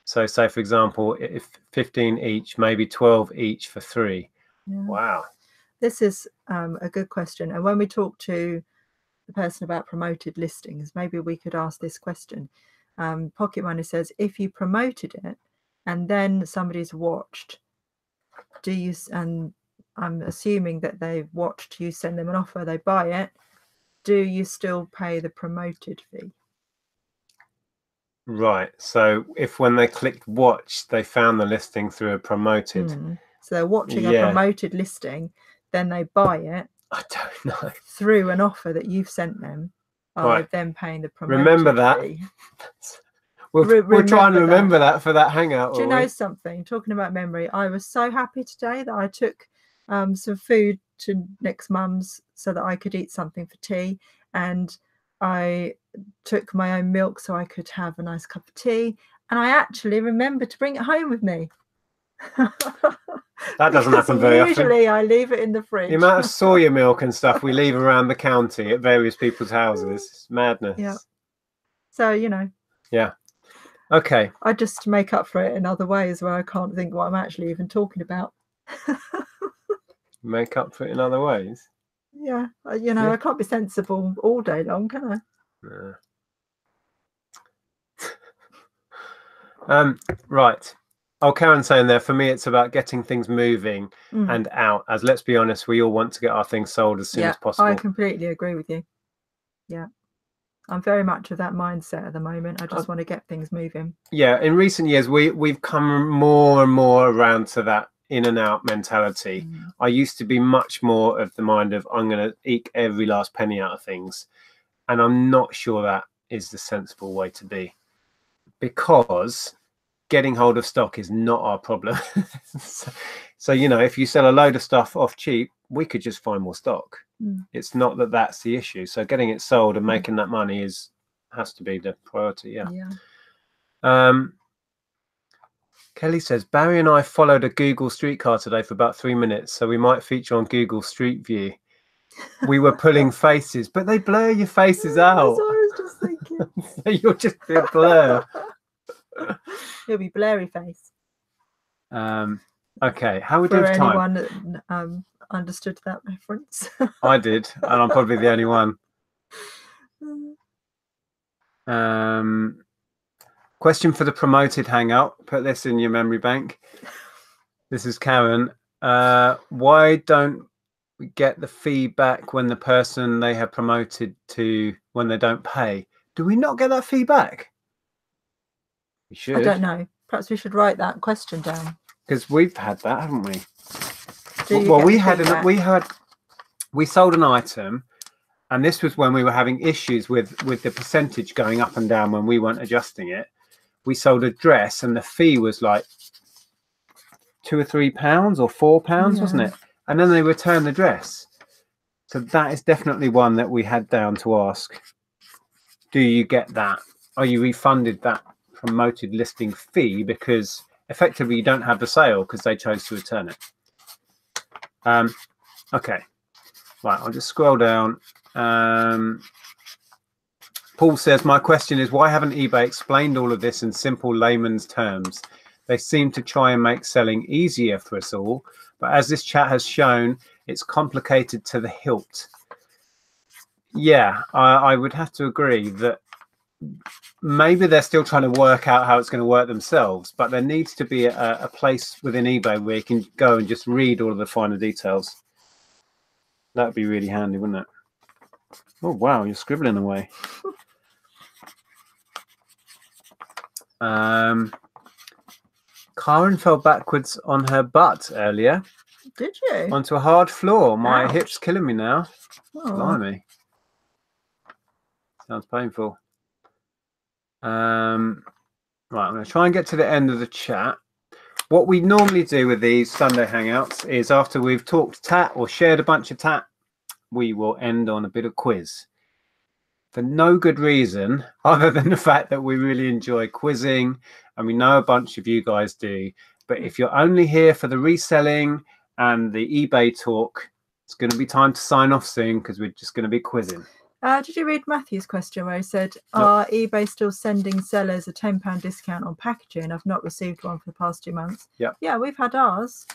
So say, for example, if 15 each, maybe 12 each for 3. Wow. This is a good question. And when we talk to the person about promoted listings, maybe we could ask this question. Pocket Money says, if you promoted it and then somebody's watched, do you, and I'm assuming that they've watched you send them an offer, they buy it, do you still pay the promoted fee? Right. So if when they clicked watch, they found the listing through a promoted. So they're watching a promoted listing, then they buy it. I don't know. Through an offer that you've sent them, are then paying the promoted Remember that. fee. We're trying to remember that for that hangout. Do you know something? Talking about memory, I was so happy today that I took some food to Nick's mum's so that I could eat something for tea, and I took my own milk so I could have a nice cup of tea, and I actually remembered to bring it home with me. That doesn't happen very often. Usually I leave it in the fridge. The amount of soya milk and stuff we leave around the county at various people's houses. It's madness. Yeah. So, you know. Yeah. Okay. I just make up for it in other ways where I can't think what I'm actually even talking about. Make up for it in other ways? Yeah. You know, I can't be sensible all day long, can I? Right. Oh, Karen's saying there, for me, it's about getting things moving and out. As let's be honest, we all want to get our things sold as soon as possible. I completely agree with you. Yeah. I'm very much of that mindset at the moment. I just want to get things moving. Yeah. In recent years, we've come more and more around to that in and out mentality. I used to be much more of the mind of I'm going to eke every last penny out of things. And I'm not sure that is the sensible way to be, because getting hold of stock is not our problem. So, you know, if you sell a load of stuff off cheap, we could just find more stock. It's not that that's the issue. So getting it sold and making that money has to be the priority. Kelly says, Barry and I followed a Google streetcar today for about 3 minutes, so we might feature on Google Street View. We were pulling faces, but they blur your faces out. That's what I was just thinking. So you'll just be a blur. It'll be blurry face. Okay, how are we doing for time? For anyone that understood that reference. I did, and I'm probably the only one. Question for the promoted hangout. Put this in your memory bank. This is Karen. Why don't we get the feedback when the person they have promoted to, when they don't pay? Do we not get that feedback? We should. I don't know. Perhaps we should write that question down. Because we've had that, haven't we? Well, we sold an item, and this was when we were having issues with the percentage going up and down when we weren't adjusting it. We sold a dress, and the fee was like £2 or £3 or £4, wasn't it? And then they return the dress. So that is definitely one that we had down to ask. Do you get that? Are you refunded that promoted listing fee because effectively you don't have the sale because they chose to return it? Okay, right, I'll just scroll down. Paul says, my question is, why haven't eBay explained all of this in simple layman's terms? They seem to try and make selling easier for us all, but as this chat has shown, it's complicated to the hilt. Yeah, I would have to agree that maybe they're still trying to work out how it's going to work themselves, but there needs to be a place within eBay where you can go and just read all of the finer details. That would be really handy, wouldn't it? Oh, wow, you're scribbling away. Karen fell backwards on her butt earlier. Did you? Onto a hard floor. My Ouch. hip's killing me now. Oh. Blimey. Sounds painful. Right, I'm going to try and get to the end of the chat. What we normally do with these Sunday Hangouts is after we've talked tat or shared a bunch of tat, we will end on a bit of quiz. For no good reason other than the fact that we really enjoy quizzing, and we know a bunch of you guys do. But if you're only here for the reselling and the eBay talk, it's going to be time to sign off soon because we're just going to be quizzing. Did you read Matthew's question where he said, are eBay still sending sellers a £10 discount on packaging? I've not received one for the past 2 months. Yeah. Yeah, we've had ours.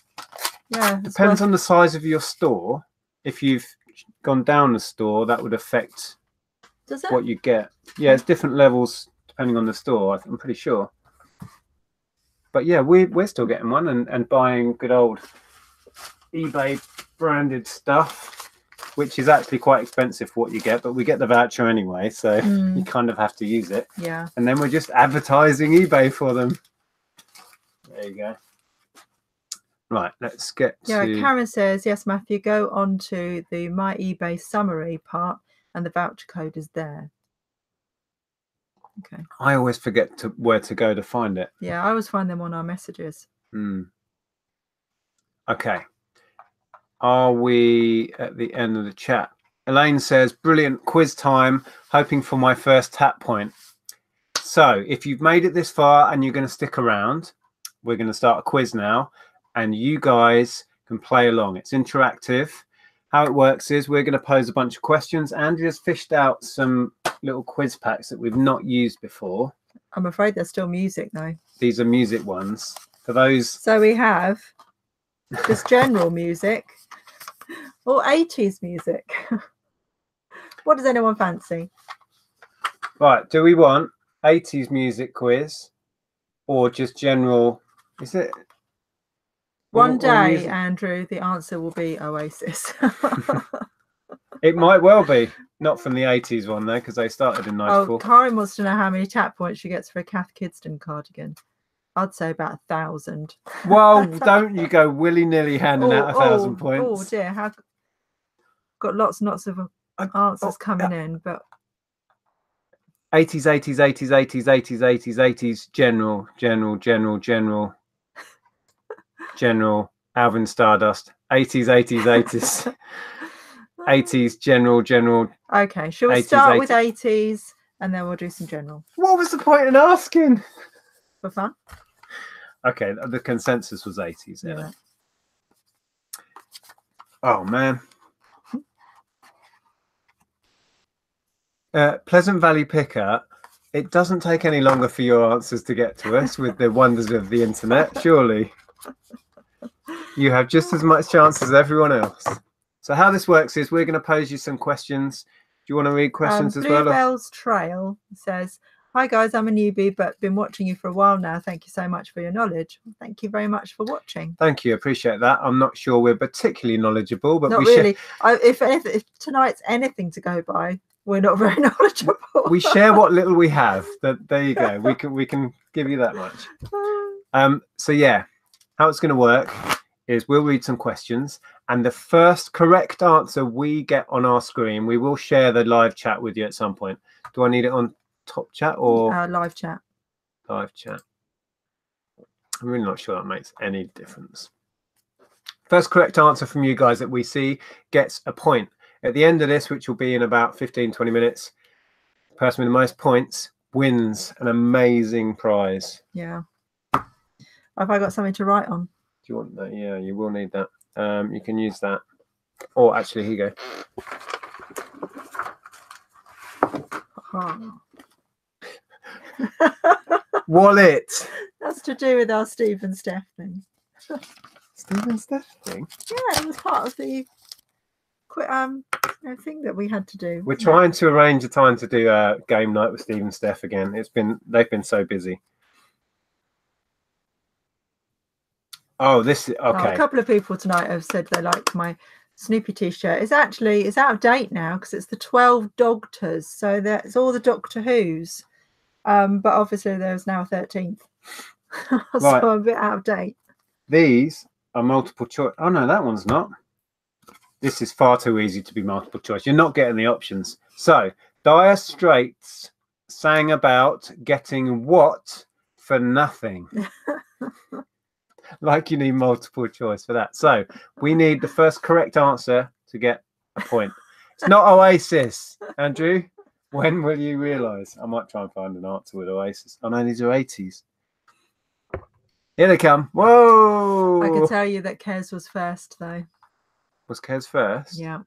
Yeah. Depends on the size of your store. If you've gone down the store, that would affect what you get. Yeah, it's different levels depending on the store, I'm pretty sure. But yeah, we're still getting one and buying good old eBay branded stuff, which is actually quite expensive for what you get, but we get the voucher anyway, so you kind of have to use it. Yeah. And then we're just advertising eBay for them. There you go. Right, let's get to... Yeah, Karen says, yes, Matthew, go on to the My eBay summary part and the voucher code is there. Okay. I always forget where to go to find it. Yeah, I always find them on our messages. Okay. Are we at the end of the chat? Elaine says, brilliant quiz time, hoping for my first tap point. So if you've made it this far and you're going to stick around, we're going to start a quiz now and you guys can play along. It's interactive. How it works is we're going to pose a bunch of questions. Andrea's fished out some little quiz packs that we've not used before. I'm afraid there's still music though. These are music ones. For those... So we have just general music or 80s music. What does anyone fancy? Right, do we want 80s music quiz or just general? Is it? One day, Andrew, the answer will be Oasis. It might well be. Not from the 80s one, though, because they started in 94. Oh, Karen wants to know how many tap points she gets for a Kath Kidston cardigan. I'd say about 1,000. Well, don't you go willy-nilly handing out 1,000 points. Oh, dear. Got lots and lots of answers coming in, but... 80s, 80s, 80s, 80s, 80s, 80s, 80s, general, Alvin Stardust, 80s, 80s, 80s, 80s, general. Okay, shall we 80s, start 80s. with 80s and then we'll do some general? What was the point in asking? For fun? Okay, the consensus was 80s. Yeah. Oh, man. Pleasant Valley Picker, it doesn't take any longer for your answers to get to us with the wonders of the internet, surely. You have just as much chance as everyone else. So how this works is we're going to pose you some questions. Do you want to read questions as well? Bluebell's Trail says, hi guys, I'm a newbie, but been watching you for a while now. Thank you so much for your knowledge. Thank you very much for watching. Thank you. Appreciate that. I'm not sure we're particularly knowledgeable, but not really. If tonight's anything to go by, we're not very knowledgeable. We share what little we have. There you go. We can give you that much. So yeah, how it's going to work is we'll read some questions, and the first correct answer we get on our screen, we will share the live chat with you at some point. Do I need it on top chat or live chat? Live chat. I'm really not sure that makes any difference. First correct answer from you guys that we see gets a point. At the end of this, which will be in about 15-20 minutes, the person with the most points wins an amazing prize. Yeah. Have I got something to write on? Do you want that? Yeah, you will need that. You can use that. Or actually, here you go. Wallet. That's to do with our Steve and Steph thing. Steve and Steph thing? Yeah, it was part of the thing that we had to do. We're trying to arrange a time to do a game night with Steve and Steph again. They've been so busy. Oh, this is okay. A couple of people tonight have said they liked my Snoopy t-shirt. It's out of date now because it's the 12 Doctors, so that's all the Doctor Who's. But obviously there's now a 13th. So right. I'm a bit out of date. These are multiple choice. Oh no, that one's not. This is far too easy to be multiple choice. You're not getting the options. So Dire Straits sang about getting what for nothing. Like you need multiple choice for that. So we need the first correct answer to get a point. It's not Oasis, Andrew. When will you realise? I might try and find an answer with Oasis. Oh no, these are 80s. Here they come. Whoa! I can tell you that Kez was first, though. Was Kez first? Yeah.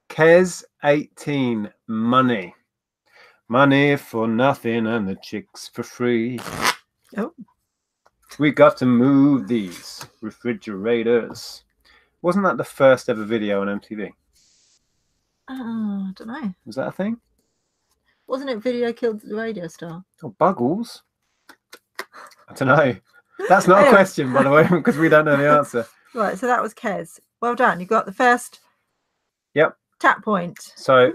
Kez 18. Money. Money for nothing and the chicks for free. Oh. We got to move these refrigerators. Wasn't that the first ever video on MTV? I don't know. Was that a thing? Wasn't it Video Killed the Radio Star? Oh, Buggles? I don't know. That's not a question, by the way, because we don't know the answer. Right, so that was Kez. Well done. You got the first tap point. So,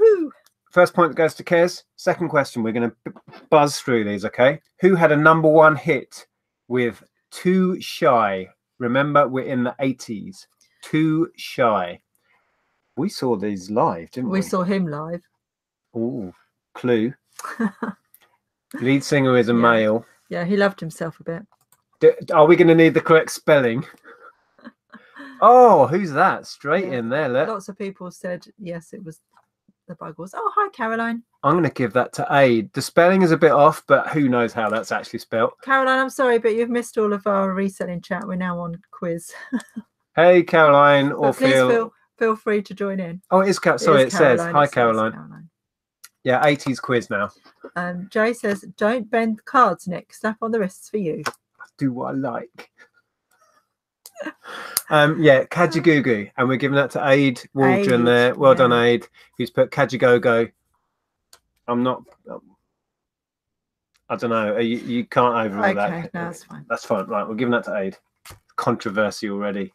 first point goes to Kez. Second question, we're going to buzz through these, okay? Who had a #1 hit with Too Shy? Remember, we're in the 80s. Too Shy. We saw these live, didn't we? We saw him live. Oh, clue. Lead singer is a male. Yeah, he loved himself a bit. Are we going to need the correct spelling? Oh, who's that? Straight in there. Look. Lots of people said, yes, it was the Buggles. Oh, hi, Caroline. I'm going to give that to Aid. The spelling is a bit off, but who knows how that's actually spelled. Caroline, I'm sorry, but you've missed all of our reselling chat. We're now on quiz. Hey, Caroline. Or please feel free to join in. Oh, it is sorry, it says. Hi, Caroline. Yeah, 80s quiz now. Jay says, don't bend the cards, Nick. Snap on the wrists for you. Do what I like. Yeah, Kajagoogoo, and we're giving that to Aid Waldron there. Well done, Aid, who's put Kajagogo. I'm not. I don't know. You can't overrule that. Okay, no, that's fine. That's fine. Right, we're giving that to Aid. Controversy already.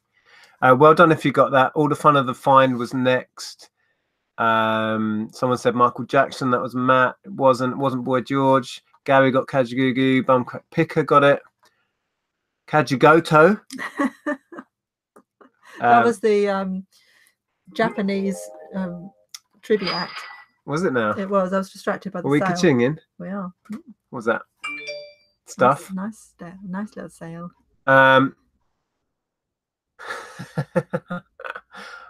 Well done if you got that. All the Fun of the Find was next. Someone said Michael Jackson. That was Matt. It wasn't Boy George. Gary got Kajagoogoo. Bumcrack Picker got it. Kajagoto. That was the Japanese tribute act. Was it now? It was. I was distracted by the Are we sale. ka-chinging? We are. What was that? Stuff? Nice little sale.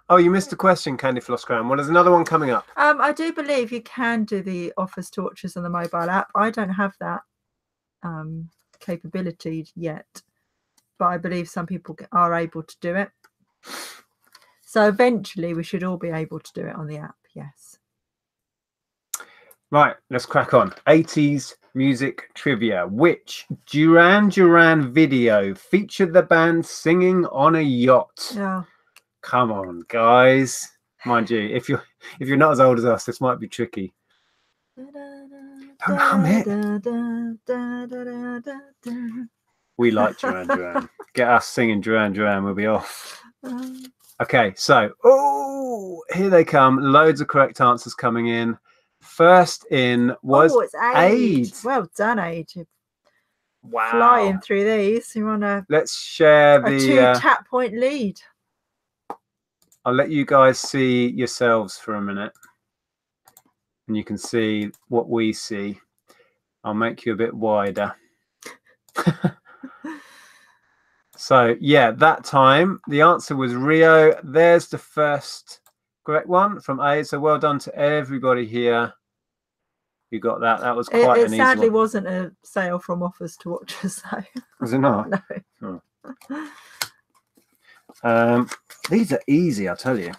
Oh, you missed a question, Candy Floss Crown. Well, there's another one coming up. I do believe you can do the office tortures on the mobile app. I don't have that capability yet, but I believe some people are able to do it. So eventually we should all be able to do it on the app, yes. Right, let's crack on. 80s music trivia. Which Duran Duran video featured the band singing on a yacht? Yeah. Come on, guys. Mind you, if you're not as old as us, this might be tricky. Don't hum it. We like Duran Duran. Get us singing Duran Duran, we'll be off. Okay, so here they come. Loads of correct answers coming in. First in was Aid. Well done, Aid. Wow. Flying through these. You want to let's share the 2 tap point lead. I'll let you guys see yourselves for a minute. And you can see what we see. I'll make you a bit wider. So yeah, that time the answer was Rio. There's the first correct one from A. So well done to everybody here. You got that. That was quite It an easy sadly one. wasn't a sale from offers to watchers, though. Was it not? No. Oh. These are easy, I'll tell you.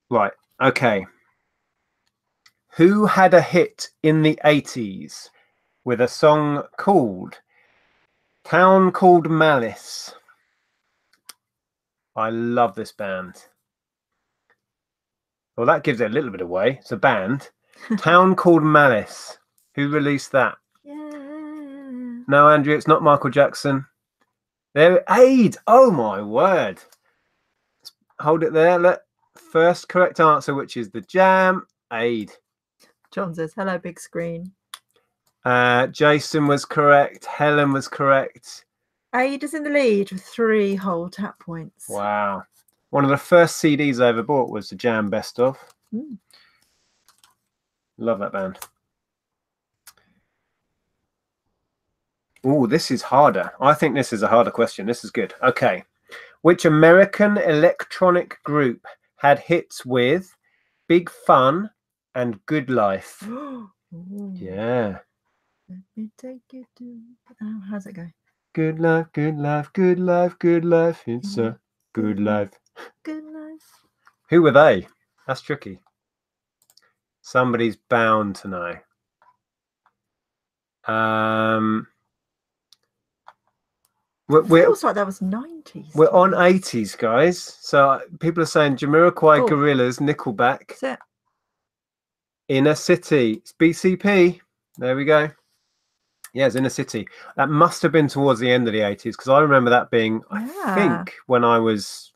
Right. Okay. Who had a hit in the 80s with a song called Town Called Malice? I love this band. Well, that gives it a little bit away. It's a band. Town Called Malice. Who released that? Yeah. No, Andrea, it's not Michael Jackson. There, Aid. Oh my word. Hold it there. Look. First correct answer, which is the Jam. Aid. John says, hello, big screen. Jason was correct. Helen was correct. Aid is in the lead with 3 whole tap points. Wow. One of the first CDs I ever bought was the Jam Best Of. Love that band. Oh, this is harder. I think this is a harder question. This is good. Okay. Which American electronic group had hits with Big Fun and Good Life? Yeah. Let me take you to... Oh, how's it go? Good life, good life, good life, good life. It's a good life. Good life. Who were they? That's tricky. Somebody's bound to know. It feels like that was 90s. We're on 80s, guys. So people are saying Jamiroquai, Oh. Gorillaz, Nickelback. That's it. Inner City. It's BCP. There we go. Yeah, it's Inner City. That must have been towards the end of the 80s because I remember that being, I think, when I was...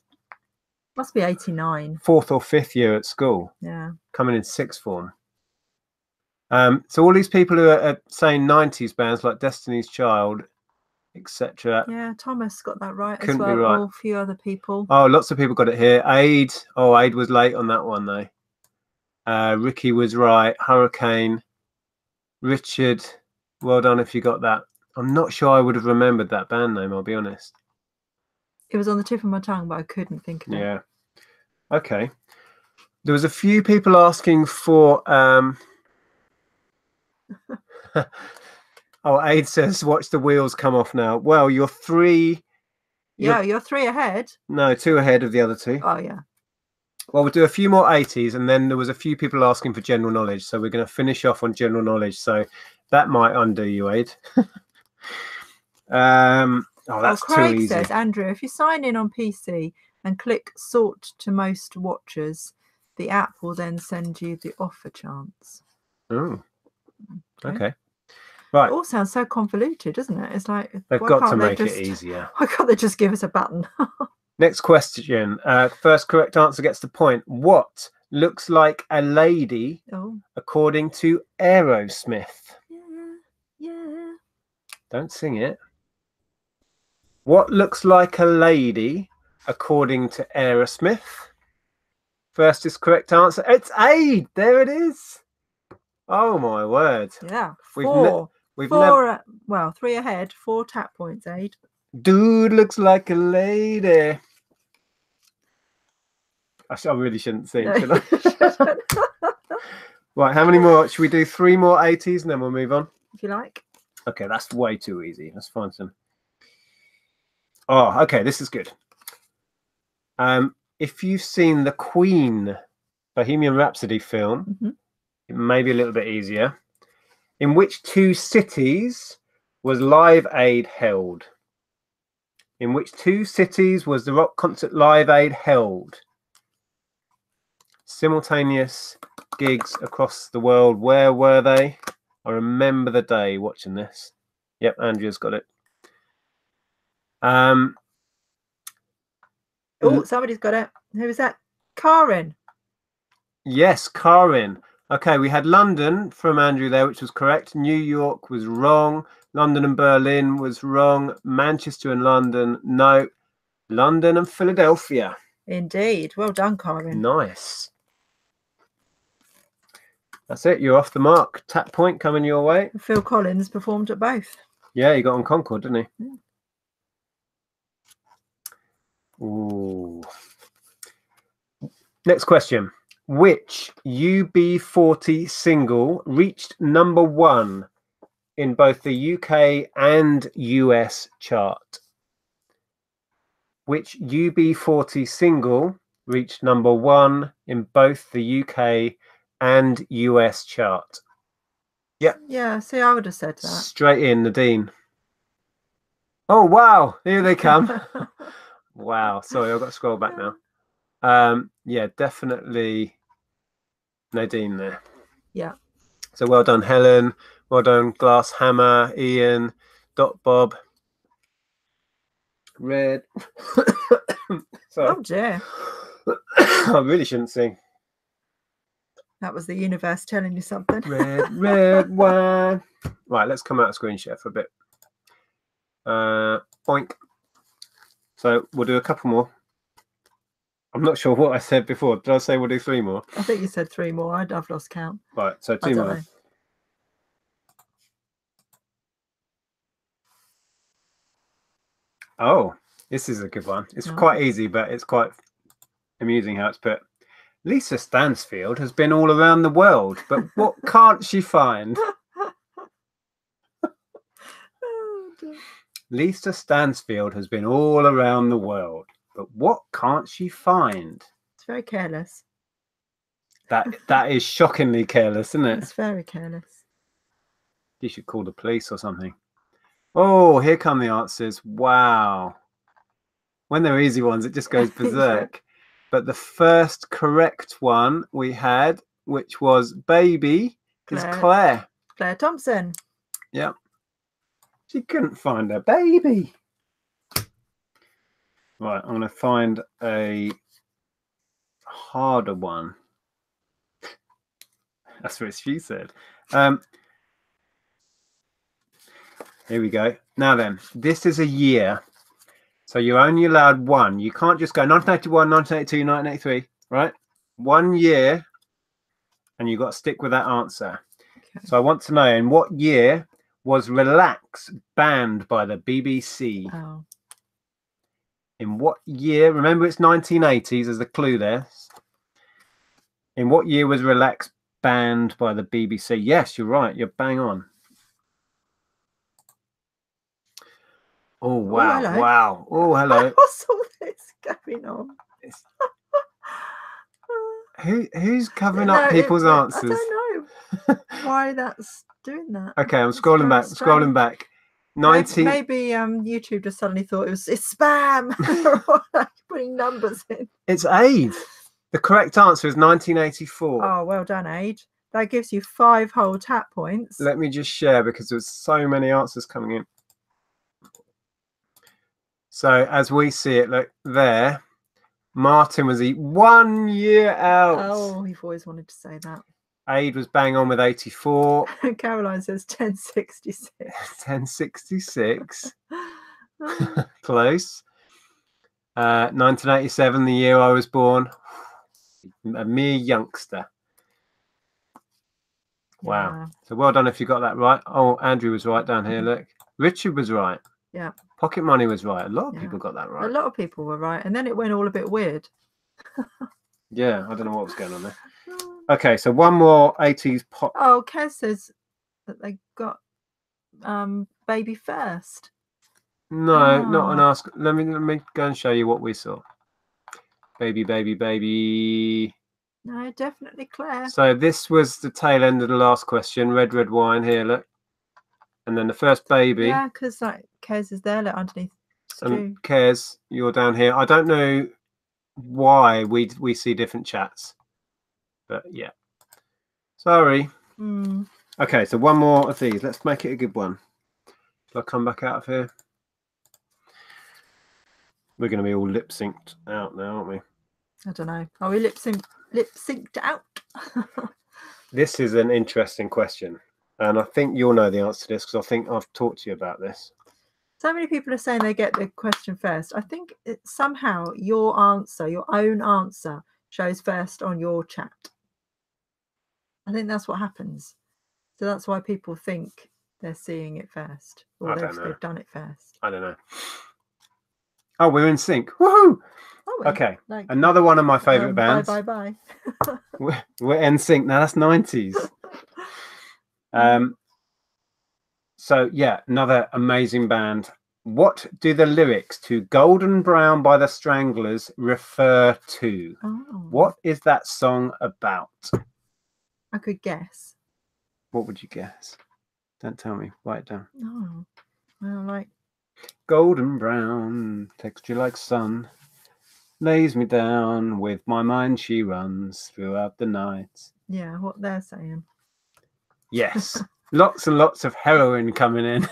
Must be 89. 4th or 5th year at school. Yeah. Coming in 6th form. So all these people who are saying 90s bands like Destiny's Child, etc. Yeah, Thomas got that right Couldn't as be well. right. Oh, a few other people. Oh, lots of people got it here. Aid. Oh, Aid was late on that one, though. Ricky was right. Hurricane. Richard. Well done if you got that. I'm not sure I would have remembered that band name, I'll be honest. It was on the tip of my tongue, but I couldn't think of it. Yeah. Okay. There was a few people asking for... Oh, Aid says, watch the wheels come off now. Well, you're 3... Yeah, you're 3 ahead. No, 2 ahead of the other 2. Oh, yeah. Well, we'll do a few more 80s, and then there was a few people asking for general knowledge. So we're going to finish off on general knowledge. So that might undo you, Aid. Oh, that's Craig too easy. says, Andrew, if you sign in on PC and click sort to most watchers, the app will then send you the offer chance. Oh, okay. Right. It all sounds so convoluted, doesn't it? It's like they've got to make it easier. Why can't they just give us a button? Next question. First correct answer gets the point. What looks like a lady according to Aerosmith? Yeah. Don't sing it. What looks like a lady according to Aerosmith? First is correct answer. It's Aid. There it is. Oh my word. Yeah. We've never... well, 3 ahead, 4 tap points, Aid. Dude looks like a lady. I really shouldn't sing, should I? Right, how many more? Should we do 3 more 80s and then we'll move on? If you like. Okay, that's way too easy. Let's find some. Oh, okay, this is good. If you've seen the Queen Bohemian Rhapsody film, it may be a little bit easier. In which 2 cities was Live Aid held? In which 2 cities was the rock concert Live Aid held? Simultaneous gigs across the world. Where were they? I remember the day watching this. Yep, Andrea's got it. Oh, somebody's got it. Who is that? Karin. Yes, Karin. Okay, we had London from Andrew there, which was correct. New York was wrong. London and Berlin was wrong. Manchester and London, no. London and Philadelphia. Indeed. Well done, Karin. Nice. That's it. You're off the mark. Tap point coming your way. Phil Collins performed at both. Yeah, he got on Concord, didn't he? Yeah. Ooh. Next question. Which UB40 single reached #1 in both the UK and US chart? Which UB40 single reached #1 in both the UK and US chart? Yep. Yeah, see, I would have said that. Straight in, Nadine. Oh, wow. Here they come. Wow. Sorry, I've got to scroll back now. Yeah, definitely Nadine there. Yeah. So well done, Helen. Well done, Glass Hammer, Ian, Dot Bob. Red. Sorry. Oh dear. I really shouldn't sing. That was the universe telling you something. Red wine. Right, let's come out of screen share for a bit. Boink. So we'll do a couple more. I'm not sure what I said before. Did I say we'll do 3 more? I think you said 3 more. I've lost count. Right, so 2 more. Know. Oh, this is a good one. It's quite easy, but it's quite amusing how it's put. Lisa Stansfield has been all around the world, but what can't she find? Lisa Stansfield has been all around the world, but what can't she find? It's very careless. That is shockingly careless, isn't it? It's very careless. You should call the police or something. Oh, here come the answers. Wow. When they're easy ones, it just goes berserk. But the first correct one we had, which was baby, is Claire. Claire Thompson. Yep. She couldn't find her baby. Right, I'm going to find a harder one. That's what she said. Here we go. Now then, this is a year. So you're only allowed 1. You can't just go 1981, 1982, 1983, right? 1 year, and you've got to stick with that answer. Okay. So I want to know, in what year was Relax banned by the BBC? Oh. In what year? Remember, it's 1980s as a clue there. In what year was Relax banned by the BBC? Yes, you're right. You're bang on. Oh, wow. Oh, wow. Oh, hello. What's all this going on? Who's covering up people's answers? I don't know why that's doing that. Okay, I'm scrolling back. I'm scrolling back. Maybe YouTube just suddenly thought it's spam. Putting numbers in. It's Aid. The correct answer is 1984. Oh, well done, Aid. That gives you 5 whole tap points. Let me just share because there's so many answers coming in. So as we see it, look there, Martin was 1 year out. Oh, you've always wanted to say that. Aid was bang on with 84. Caroline says 1066. 1066. Close. 1987, the year I was born. A mere youngster. Wow. Yeah. So well done if you got that right. Oh, Andrew was right down here, look. Richard was right. Yeah. Pocket Money was right. A lot of people got that right. A lot of people were right. And then it went all a bit weird. Yeah, I don't know what was going on there. Okay, so one more 80s pop. Oh, Kez says that they got baby first. No, not an ask. Let me go and show you what we saw. Baby, baby, baby. No, definitely Claire. So this was the tail end of the last question. Red wine here, look. And then the first baby. Yeah, because like Kez is there, look, underneath. And Kez, you're down here. I don't know why we see different chats, but yeah. Sorry. Okay, so one more of these. Let's make it a good one. Shall I come back out of here? We're going to be all lip synced out now, aren't we? I don't know. Are we lip synced out? This is an interesting question. And I think you'll know the answer to this because I think I've talked to you about this. So many people are saying they get the question first. I think somehow your answer, your own answer, shows first on your chat. I think that's what happens. So that's why people think they're seeing it first, I or don't know. they've done it first. I don't know. Oh, we're in sync. Woohoo! Okay, Like, another one of my favorite bands. Bye. We're in sync now. That's 90s. So yeah, another amazing band. What do the lyrics to Golden Brown by the Stranglers refer to? Oh. What is that song about? I could guess. What would you guess? Don't tell me. Write it down. Oh, well, like Golden brown, texture like sun, lays me down, with my mind she runs throughout the night. Yeah, what they're saying. Yes. Lots and lots of heroin coming in.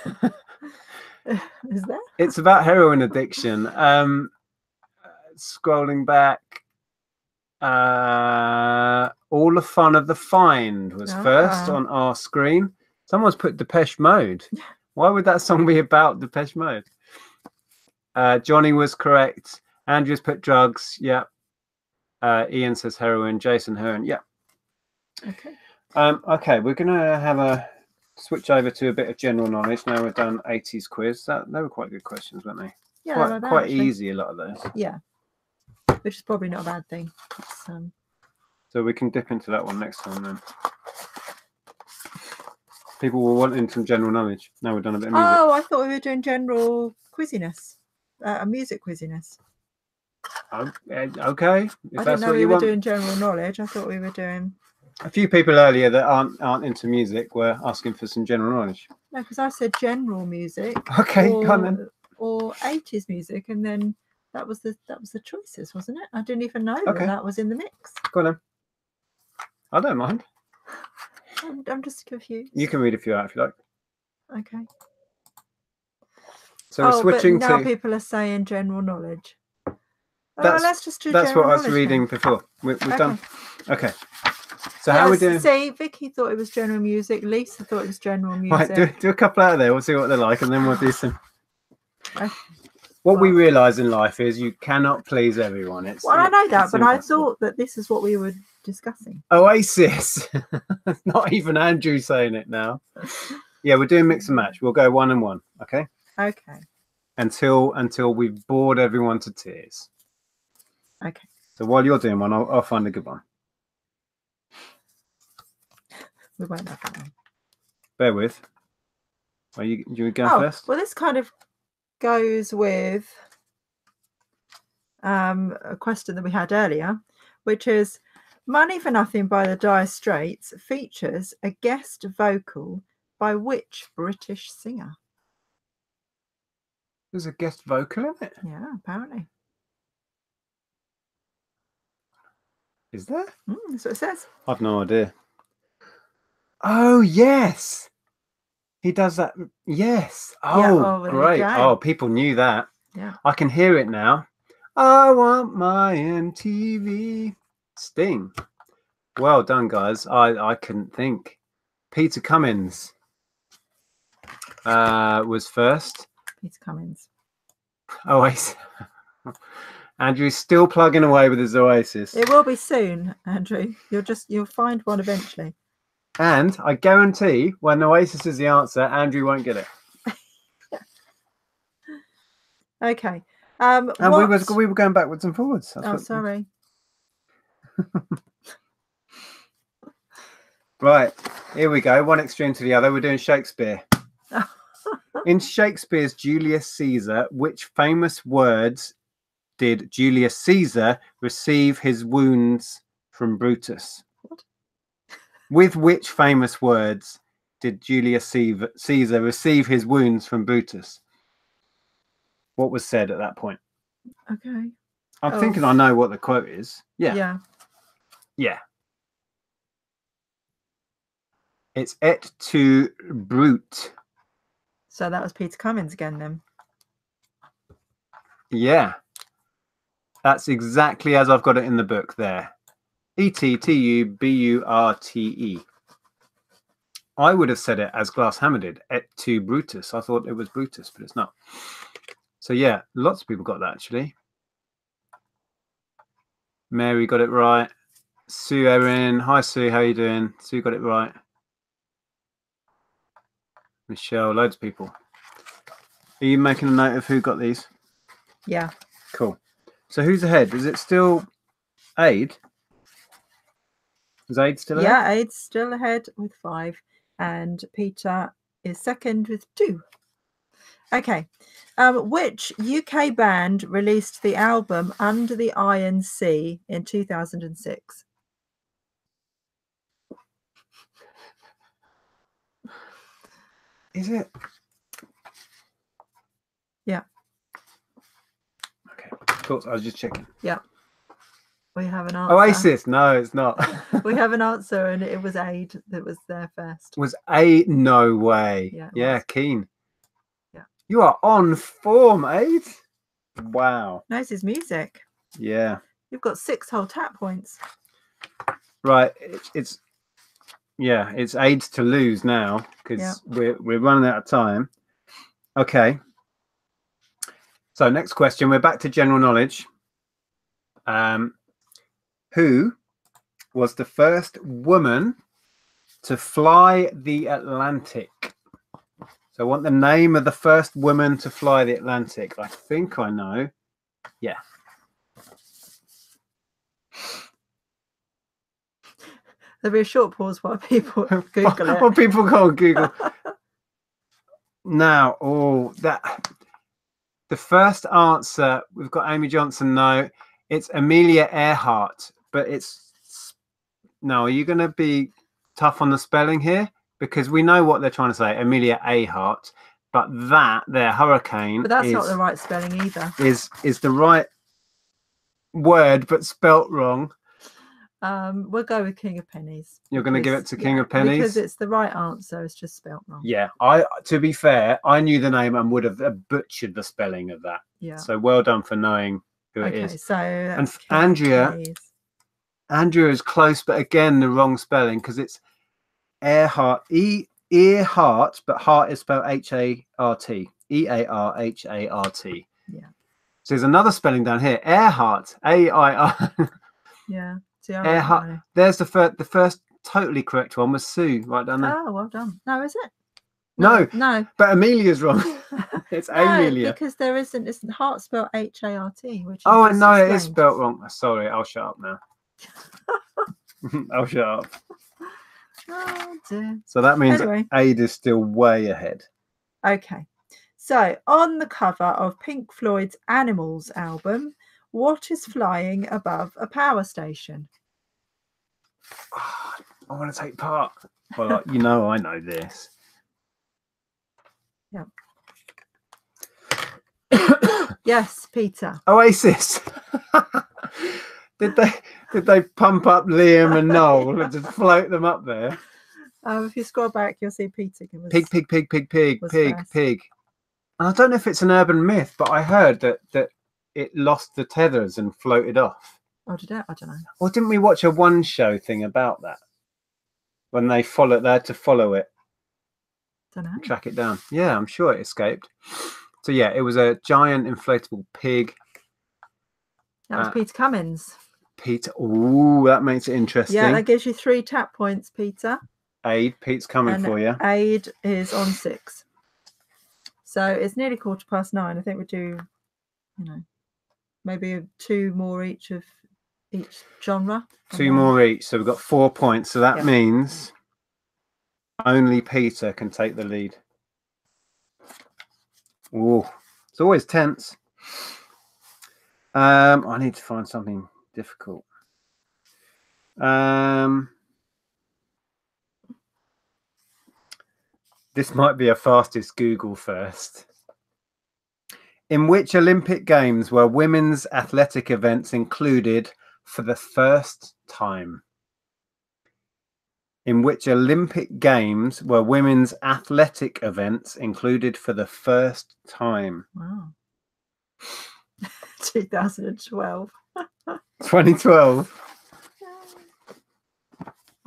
Is there? It's about heroin addiction. Scrolling back, All the Fun of the Find was first on our screen. Someone's put Depeche Mode. Why would that song be about Depeche Mode? Johnny was correct. Andrew's put drugs. Yeah. Ian says heroin. Jason, heroin. Yeah. Okay. Okay, we're gonna have a switch over to a bit of general knowledge. Now we've done 80s quiz. They were quite good questions, weren't they? Yeah, quite easy, a lot of those. Yeah, which is probably not a bad thing. So we can dip into that one next time then. People were wanting some general knowledge. Now we've done a bit of music. Oh, I thought we were doing general quizziness, music quizziness. Okay. I didn't know we were doing general knowledge. I thought we were doing. A few people earlier that aren't into music were asking for some general knowledge. No, because I said general music. Okay, go on then. Or 80s music, and then that was the choices, wasn't it? I didn't even know that was in the mix. Go on then. I don't mind. I'm just confused. You can read a few out if you like. Okay. So we're switching but now people are saying general knowledge. Let's just do that's what I was reading before. We've done. Okay. So how are we doing? See, Vicky thought it was general music. Lisa thought it was general music. Right, do a couple out of there. We'll see what they're like, and then we'll do some. Okay. What we realise in life is you cannot please everyone. I know that, but I thought that this is what we were discussing. Oasis. Not even Andrew saying it now. Yeah, we're doing mix and match. We'll go 1 and 1. Okay. Okay. Until we've bored everyone to tears. Okay. So while you're doing one, I'll find a good one. We won't have that one. Bear with. Do you go first? Well, this kind of goes with a question that we had earlier, which is Money for Nothing by the Dire Straits features a guest vocal by which British singer? There's a guest vocal in it? Yeah, apparently. Is there? That's what it says. I've no idea. Oh, yes. He does that. Yes. Oh, great. Oh, people knew that. Yeah. I can hear it now. I want my MTV. Sting. Well done, guys. I couldn't think. Peter Cummins was first. Peter Cummins. Oasis. Andrew's still plugging away with his Oasis. It will be soon, Andrew. You'll find one eventually. And I guarantee when Oasis is the answer, Andrew won't get it. Okay. And we were going backwards and forwards. Sorry. Right, here we go. One extreme to the other. We're doing Shakespeare. In Shakespeare's Julius Caesar, which famous words did Julius Caesar receive his wounds from Brutus? What? With which famous words did Julius Caesar receive his wounds from Brutus? What was said at that point? Okay. I'm thinking I know what the quote is. Yeah. It's et tu brute. So that was Peter Cummins again then. Yeah. That's exactly as I've got it in the book there. E-T-T-U-B-U-R-T-E. I would have said it as Glasshammer did, et tu Brutus. I thought it was Brutus, but it's not. So yeah, lots of people got that actually. Mary got it right. Sue Erin. Hi Sue, how are you doing? Sue got it right. Michelle, loads of people. Are you making a note of who got these? Yeah. Cool. So who's ahead? Is it still Aid? Is Aid still ahead? Yeah, Aid's still ahead with 5, and Peter is second with 2. Okay. Which UK band released the album Under the Iron Sea in 2006? Is it? Yeah. Okay. Cool. I was just checking. Yeah. We have an answer. Oasis. No, it's not. We have an answer, and it was Aid that was there first. Was Aid? No way. Yeah, Keen. Yeah. You are on form, Aid. Wow. Knows his music. Yeah. You've got 6 whole tap points. Right. It's Aid's to lose now because we're running out of time. Okay. So next question. We're back to general knowledge. Who was the first woman to fly the Atlantic? So I want the name of the first woman to fly the Atlantic. I think I know. Yeah. There'll be a short pause while people Google it. Well, people go on Google. Now, the first answer, we've got Amy Johnson. No, it's Amelia Earhart. But are you going to be tough on the spelling here? Because we know what they're trying to say, Amelia Earhart. But their hurricane. But that's not the right spelling either. Is the right word, but spelt wrong. We'll go with King of Pennies. You're going to give it to King of Pennies? Because it's the right answer. It's just spelt wrong. Yeah. To be fair, I knew the name and would have butchered the spelling of that. Yeah. So well done for knowing who it is. So and Andrea is close, but again, the wrong spelling because it's Earhart. Earhart, but heart is spelled H-A-R-T. E-A-R-H-A-R-T. Yeah. So there's another spelling down here. Earhart. A-I-R. Yeah. Earhart. There's the first totally correct one was Sue right down there. Oh, well done. No, is it? No. But Amelia's wrong. It's Amelia. Because there isn't heart spelled H-A-R-T, which is I know it is spelled wrong. Sorry, I'll shut up now. I'll shut up. Oh dear. So that means Aid is still way ahead. Okay. So on the cover of Pink Floyd's Animals album, what is flying above a power station? Oh, I want to take part. Well, I know this. Yeah. Yes, Peter. Oasis. Did they pump up Liam and Noel and just float them up there? If you scroll back, you'll see Peter. Pig. And I don't know if it's an urban myth, but I heard that it lost the tethers and floated off. Oh, did it? I don't know. Or didn't we watch a One Show thing about that? When they had to follow it. Don't know. Track it down. Yeah, I'm sure it escaped. So yeah, it was a giant inflatable pig. That was Peter Cummins. Peter. Ooh, that makes it interesting. Yeah, that gives you 3 tap points, Peter. Aid, Pete's coming for you. Aid is on 6. So it's nearly 9:15. I think we do, maybe 2 more each of each genre. 2 more each. So we've got 4 points. So that means only Peter can take the lead. Oh, it's always tense. I need to find something difficult. This might be a fastest Google first. In which Olympic Games were women's athletic events included for the first time? In which Olympic Games were women's athletic events included for the first time? Wow. 2012. 2012.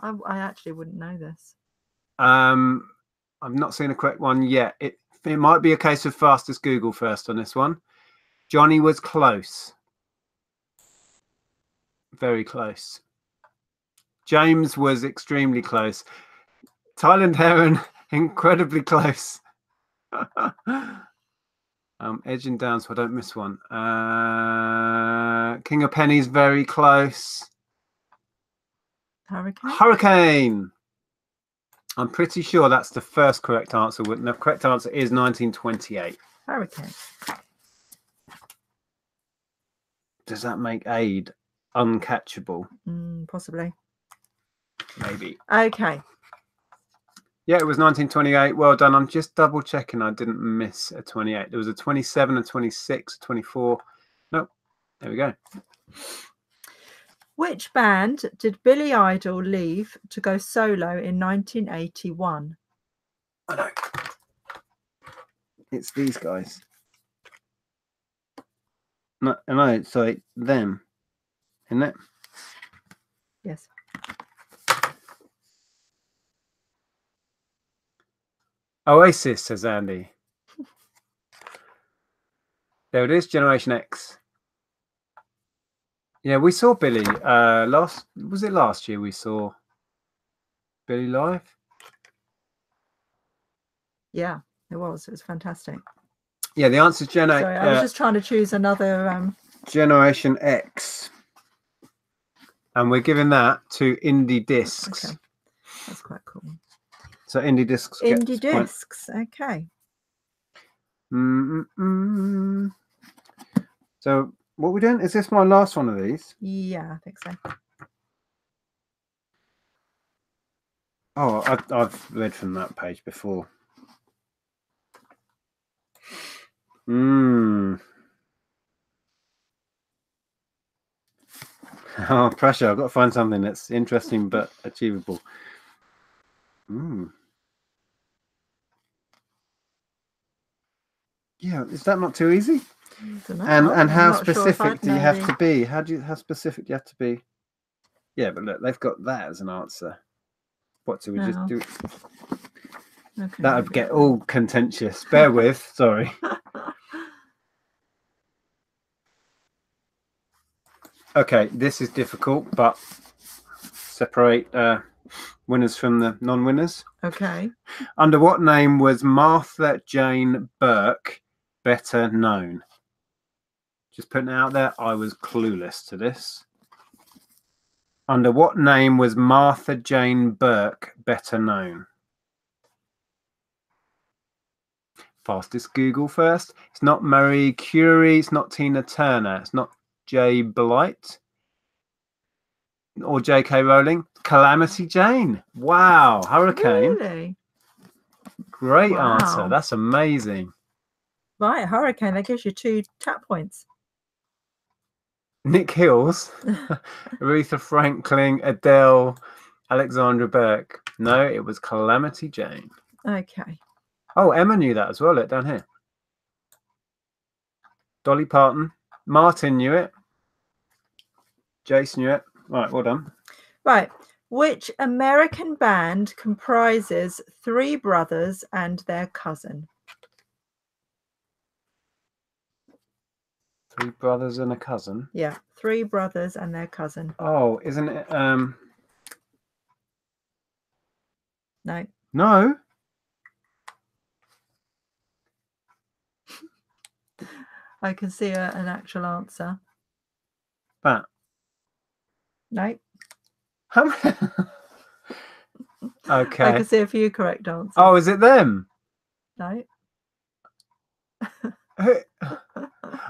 I actually wouldn't know this. I've not seen a correct one yet. It might be a case of fastest Google first on this one. Johnny was close. Very close. James was extremely close. Tyland Heron Incredibly close. Edging down so I don't miss one. King of Pennies, very close. Hurricane. Hurricane. I'm pretty sure that's the first correct answer. The correct answer is 1928. Hurricane. Does that make aid uncatchable? Possibly. Maybe. Okay. Yeah, it was 1928. Well done. I'm just double checking I didn't miss a 28. There was a 27, a 26, a 24. Nope. There we go. Which band did Billy Idol leave to go solo in 1981? I know. It's these guys. No, it's like them. Isn't it? Yes. Oasis, says Andy. There it is, Generation X. Yeah, we saw Billy last year we saw Billy live? Yeah, it was. It was fantastic. Yeah, the answer is Sorry, I was just trying to choose another Generation X. And we're giving that to Indie Discs. Okay. That's quite cool. So Indie Discs. Indie Discs. Okay. So what we're doing, is this my last one of these? Yeah, I think so. Oh, I've read from that page before. Oh, pressure. I've got to find something that's interesting but achievable. Yeah, is that not too easy? And how specific do you have to be? How specific do you have to be? Yeah, but look, they've got that as an answer. What do we just do? Okay, that would get all contentious. Bear with, sorry. Okay, this is difficult, but separate winners from the non-winners. Okay. Under what name was Martha Jane Burke better known? Just putting it out there, I was clueless to this. Under what name was Martha Jane Burke better known? Fastest Google first. It's not Marie Curie. It's not Tina Turner. It's not Jay Blight or J.K. Rowling. Calamity Jane. Wow. Hurricane. Really? Great answer. That's amazing. Right, Hurricane. That gives you 2 tap points. Nick Hills, Aretha Franklin, Adele, Alexandra Burke. No, it was Calamity Jane. Okay. Oh, Emma knew that as well. Look down here. Dolly Parton. Martin knew it. Jace knew it. Right, well done. Right. Which American band comprises 3 brothers and their cousin? 3 brothers and a cousin? Yeah, 3 brothers and their cousin. Oh, isn't it? No. No? I can see an actual answer. That? No. Okay. I can see a few correct answers. Oh, is it them? No.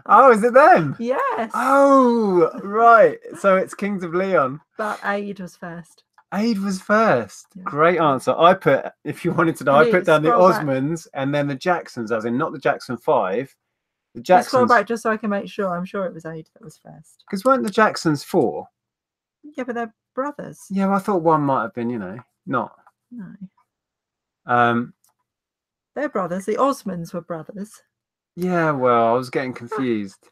Oh, is it them? Yes. Oh, right. So it's Kings of Leon. But Aid was first. Aid was first. Yeah. Great answer. I put, if you wanted to know, I put down the Osmonds and then the Jacksons, as in not the Jackson 5. The Jacksons. Scroll back just so I can make sure. I'm sure it was Aid that was first. Because weren't the Jacksons 4? Yeah, but they're brothers. Yeah, well, I thought one might have been, you know, not. No. They're brothers. The Osmonds were brothers. Yeah, well, I was getting confused.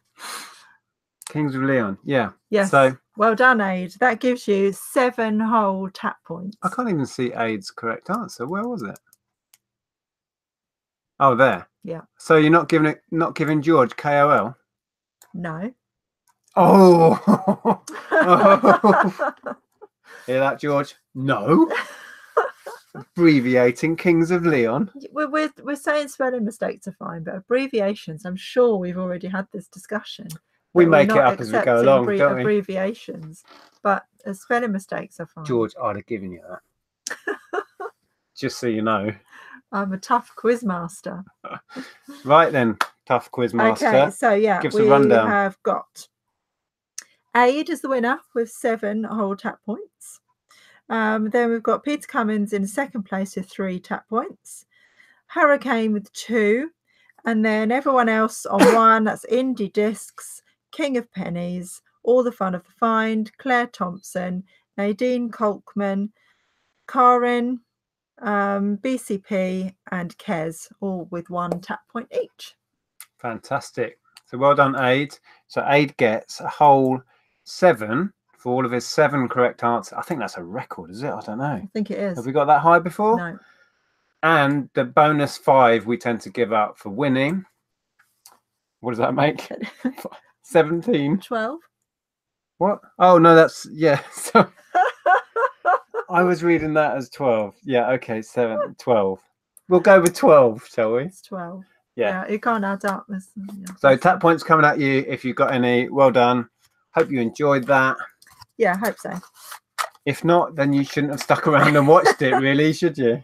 Kings of Leon, yeah. Yes. So well done, Aid. That gives you 7 whole tap points. I can't even see Aid's correct answer. Where was it? Oh, there. Yeah. So you're not giving George KOL? No. Oh. Hear that, George? No. Abbreviating Kings of Leon. We're saying spelling mistakes are fine, but abbreviations, I'm sure we've already had this discussion. We make it up as we go along, don't we? Abbreviations, but spelling mistakes are fine. George, I'd have given you that. Just so you know. I'm a tough quiz master. Right then, tough quiz master. Okay, so yeah, give us a rundown. We have got Aid as the winner with 7 whole tap points. Then we've got Peter Cummins in second place with 3 tap points. Hurricane with 2. And then everyone else on 1. That's Indie Discs, King of Pennies, All the Fun of the Find, Claire Thompson, Nadine Kolkman, Karin, BCP, and Kez, all with 1 tap point each. Fantastic. So well done, Aid. So Aid gets a whole 7 for all of his 7 correct answers. I think that's a record, is it? I don't know. I think it is. Have we got that high before? No. And the bonus 5 we tend to give out for winning. What does that make? 17. 12. What? Oh, no, that's, yeah. So I was reading that as 12. Yeah, okay, 12. We'll go with 12, shall we? It's 12. Yeah. It can't add up. Yeah. So tap points coming at you if you've got any. Well done. Hope you enjoyed that. Yeah, I hope so. If not, then you shouldn't have stuck around and watched it, really, should you?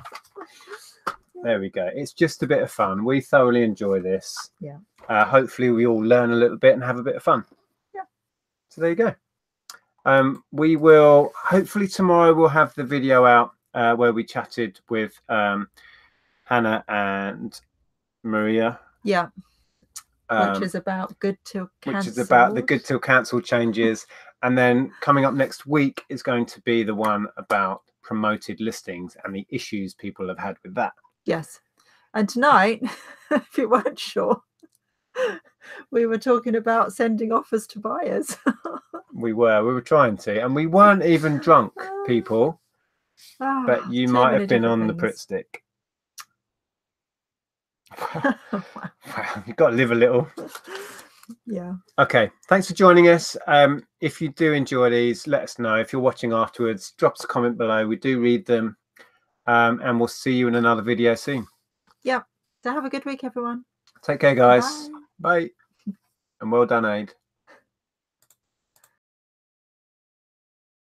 There we go. It's just a bit of fun. We thoroughly enjoy this. Yeah. Hopefully we all learn a little bit and have a bit of fun. Yeah. So there you go. We will, hopefully tomorrow we'll have the video out where we chatted with Hannah and Maria. Yeah. Which is about good till cancelled. Which is about the good till cancelled changes. And then coming up next week is going to be the one about promoted listings and the issues people have had with that. Yes. And tonight, if you weren't sure, we were talking about sending offers to buyers. We were trying to, and we weren't even drunk, people. But you might have been on the Pritt stick. Wow, you've got to live a little. Yeah. Okay, thanks for joining us. If you do enjoy these, let us know. If you're watching afterwards, drop us a comment below. We do read them. And we'll see you in another video soon. Yep. So have a good week, everyone. Take care, guys. Bye. And well done, Aid.